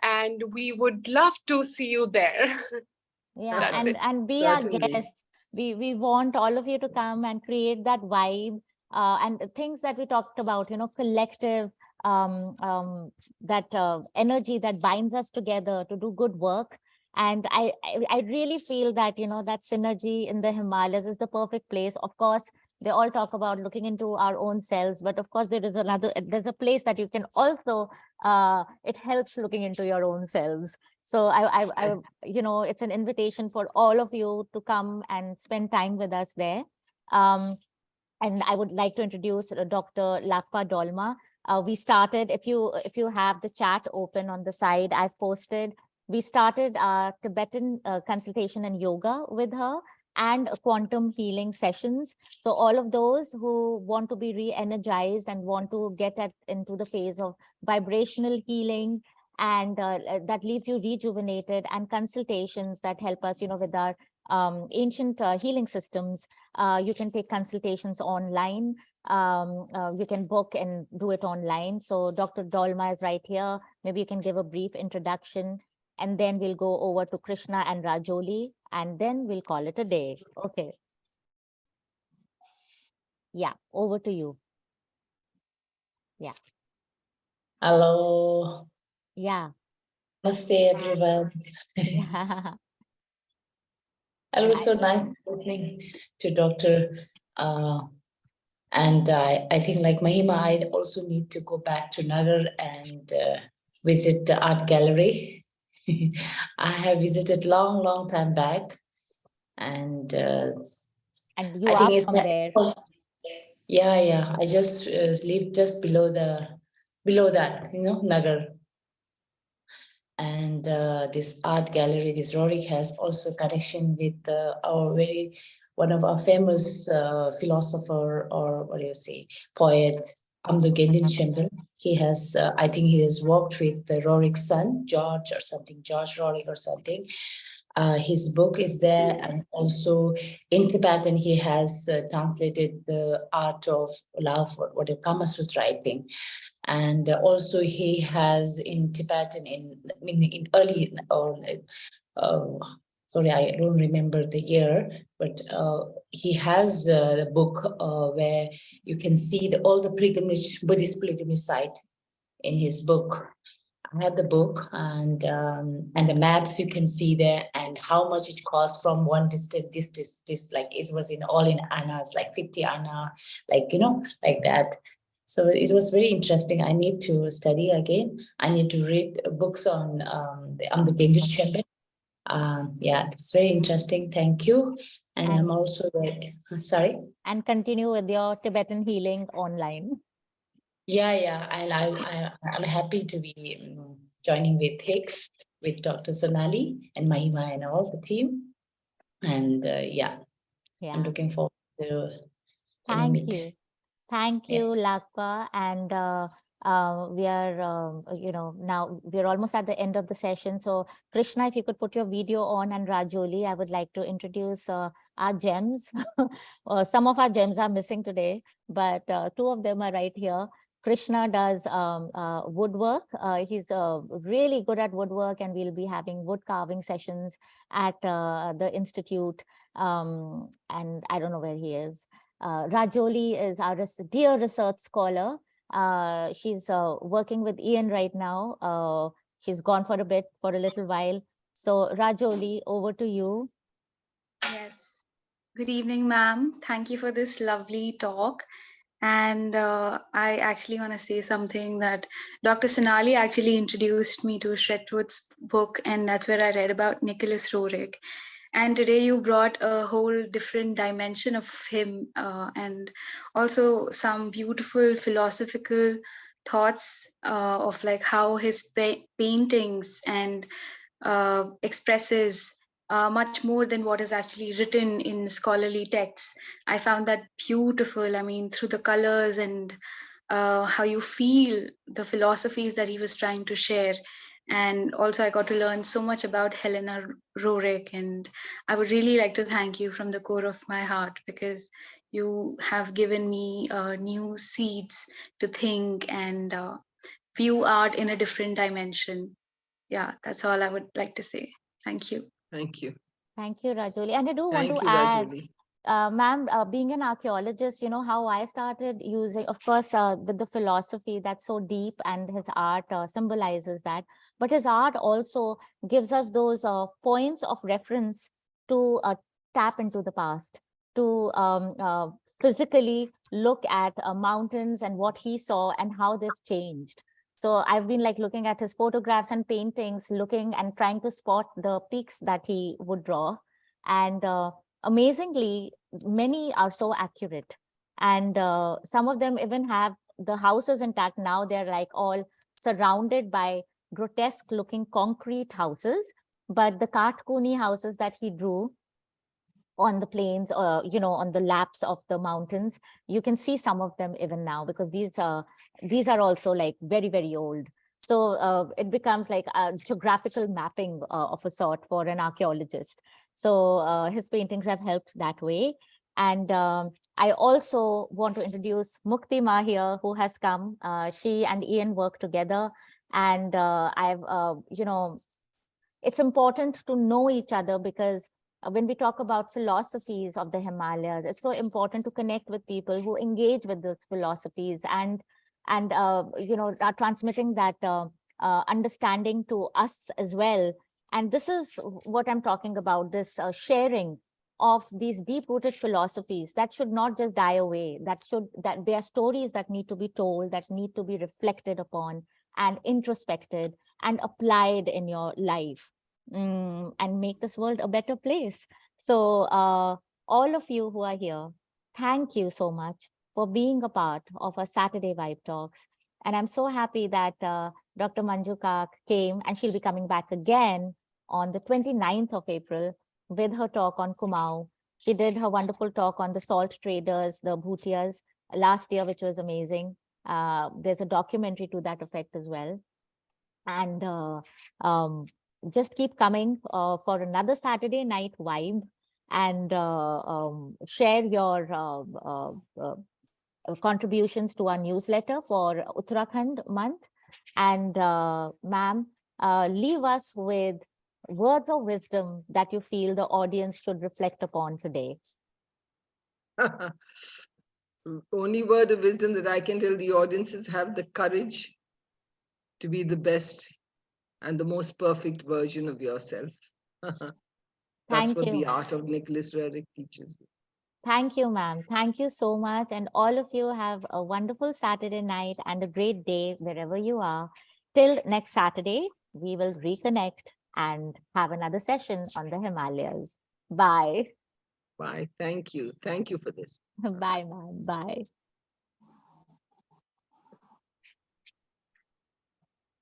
and we would love to see you there. Yeah, and be our guests. We want all of you to come and create that vibe and the things that we talked about, you know, collective, that energy that binds us together to do good work. And I really feel that, you know, that synergy in the Himalayas is the perfect place. Of course, they all talk about looking into our own selves, but of course there's a place that you can also, it helps looking into your own selves. So it's an invitation for all of you to come and spend time with us there. And I would like to introduce Dr. Lakpa Dolma. We started, if you have the chat open on the side, I've posted, we started Tibetan consultation and yoga with her, and quantum healing sessions. So all of those who want to be re-energized and want to get into the phase of vibrational healing, and that leaves you rejuvenated, and consultations that help us, with our ancient healing systems. You can take consultations online. You can book and do it online. So Dr. Dolma is right here. Maybe you can give a brief introduction, and then we'll go over to Krishna and Rajoli, and then we'll call it a day. Okay. Yeah, over to you. Yeah. Hello. Yeah. Namaste, everyone. Yeah. It was so nice listening to Dr. And I think like Mahima, I also need to go back to Nagar and visit the art gallery. I have visited long time back, and you I think are it's from there. Yeah. I just live just below that, Nagar. And this art gallery, this Roerich, has also connection with one of our famous philosopher, or what do you say, poet, Amdo Gendin Shembel. He has, I think he has worked with the Roerich's son, George Roerich or something. His book is there, and also in Tibetan he has translated the art of love, or whatever, Kama Sutra, I think. And also he has in Tibetan, in early, sorry, I don't remember the year, but he has the book where you can see all the Buddhist pilgrimage site in his book. I have the book, and the maps you can see there, and how much it costs from one distance, this, like it was all in annas, like 50 anna, like like that. So it was very interesting. I need to study again. I need to read books on the Ambutengu Shembe. Yeah, it's very interesting. Thank you. And I'm also sorry. And continue with your Tibetan healing online. Yeah, and I'm happy to be joining with Hicks, with Dr. Sonali and Mahima and all the team. And yeah, I'm looking forward to Thank you. Thank you, Lakpa. And we are, now we're almost at the end of the session. So Krishna, if you could put your video on, and Rajoli, I would like to introduce our gems. Some of our gems are missing today, but two of them are right here. Krishna does woodwork. He's really good at woodwork, and we'll be having wood carving sessions at the Institute. And I don't know where he is. Rajoli is our dear research scholar. She's working with Ian right now. She's gone for a little while. So Rajoli, over to you. Yes. Good evening, ma'am. Thank you for this lovely talk. And I actually want to say something that Dr. Sonali actually introduced me to Shetwood's book, and that's where I read about Nicholas Roerich. And today you brought a whole different dimension of him, and also some beautiful philosophical thoughts of like how his paintings and expresses much more than what is actually written in scholarly texts. I found that beautiful. I mean, through the colors and how you feel the philosophies that he was trying to share. And also I got to learn so much about Helena Roerich, and I would really like to thank you from the core of my heart, because you have given me new seeds to think and view art in a different dimension. Yeah, that's all I would like to say. Thank you. Thank you. Thank you, Rajoli. And I do want to add, ma'am, being an archaeologist, how I started using, of course, with the philosophy that's so deep, and his art symbolizes that, but his art also gives us those points of reference to tap into the past, to physically look at mountains and what he saw and how they've changed. So I've been like looking at his photographs and paintings, looking and trying to spot the peaks that he would draw. And amazingly, many are so accurate. And some of them even have the houses intact now. They're like all surrounded by grotesque looking concrete houses. But the Katkuni houses that he drew on the plains, or on the laps of the mountains, you can see some of them even now, because these are also like very, very old. So it becomes like a geographical mapping of a sort for an archaeologist. So his paintings have helped that way. And I also want to introduce Muktima here, who has come. She and Ian work together, and it's important to know each other, because when we talk about philosophies of the Himalayas, it's so important to connect with people who engage with those philosophies and are transmitting that understanding to us as well. And this is what I'm talking about, this sharing of these deep-rooted philosophies that should not just die away, that they are stories that need to be told, that need to be reflected upon and introspected and applied in your life. And make this world a better place. So all of you who are here, thank you so much for being a part of our Saturday Vibe Talks. And I'm so happy that Dr. Manju Kak came, and she'll be coming back again on the 29th of April with her talk on Kumaon. She did her wonderful talk on the salt traders, the Bhutias, last year, which was amazing. There's a documentary to that effect as well. And just keep coming for another Saturday night vibe, and share your contributions to our newsletter for Uttarakhand month. And ma'am, leave us with words of wisdom that you feel the audience should reflect upon today. Only word of wisdom that I can tell the audience is have the courage to be the best and the most perfect version of yourself. That's Thank what you. the art of Nicholas Roerich teaches you. Thank you, ma'am. Thank you so much. And all of you have a wonderful Saturday night and a great day wherever you are. Till next Saturday, we will reconnect and have another session on the Himalayas. Bye. Bye. Thank you. Thank you for this. Bye, ma'am. Bye.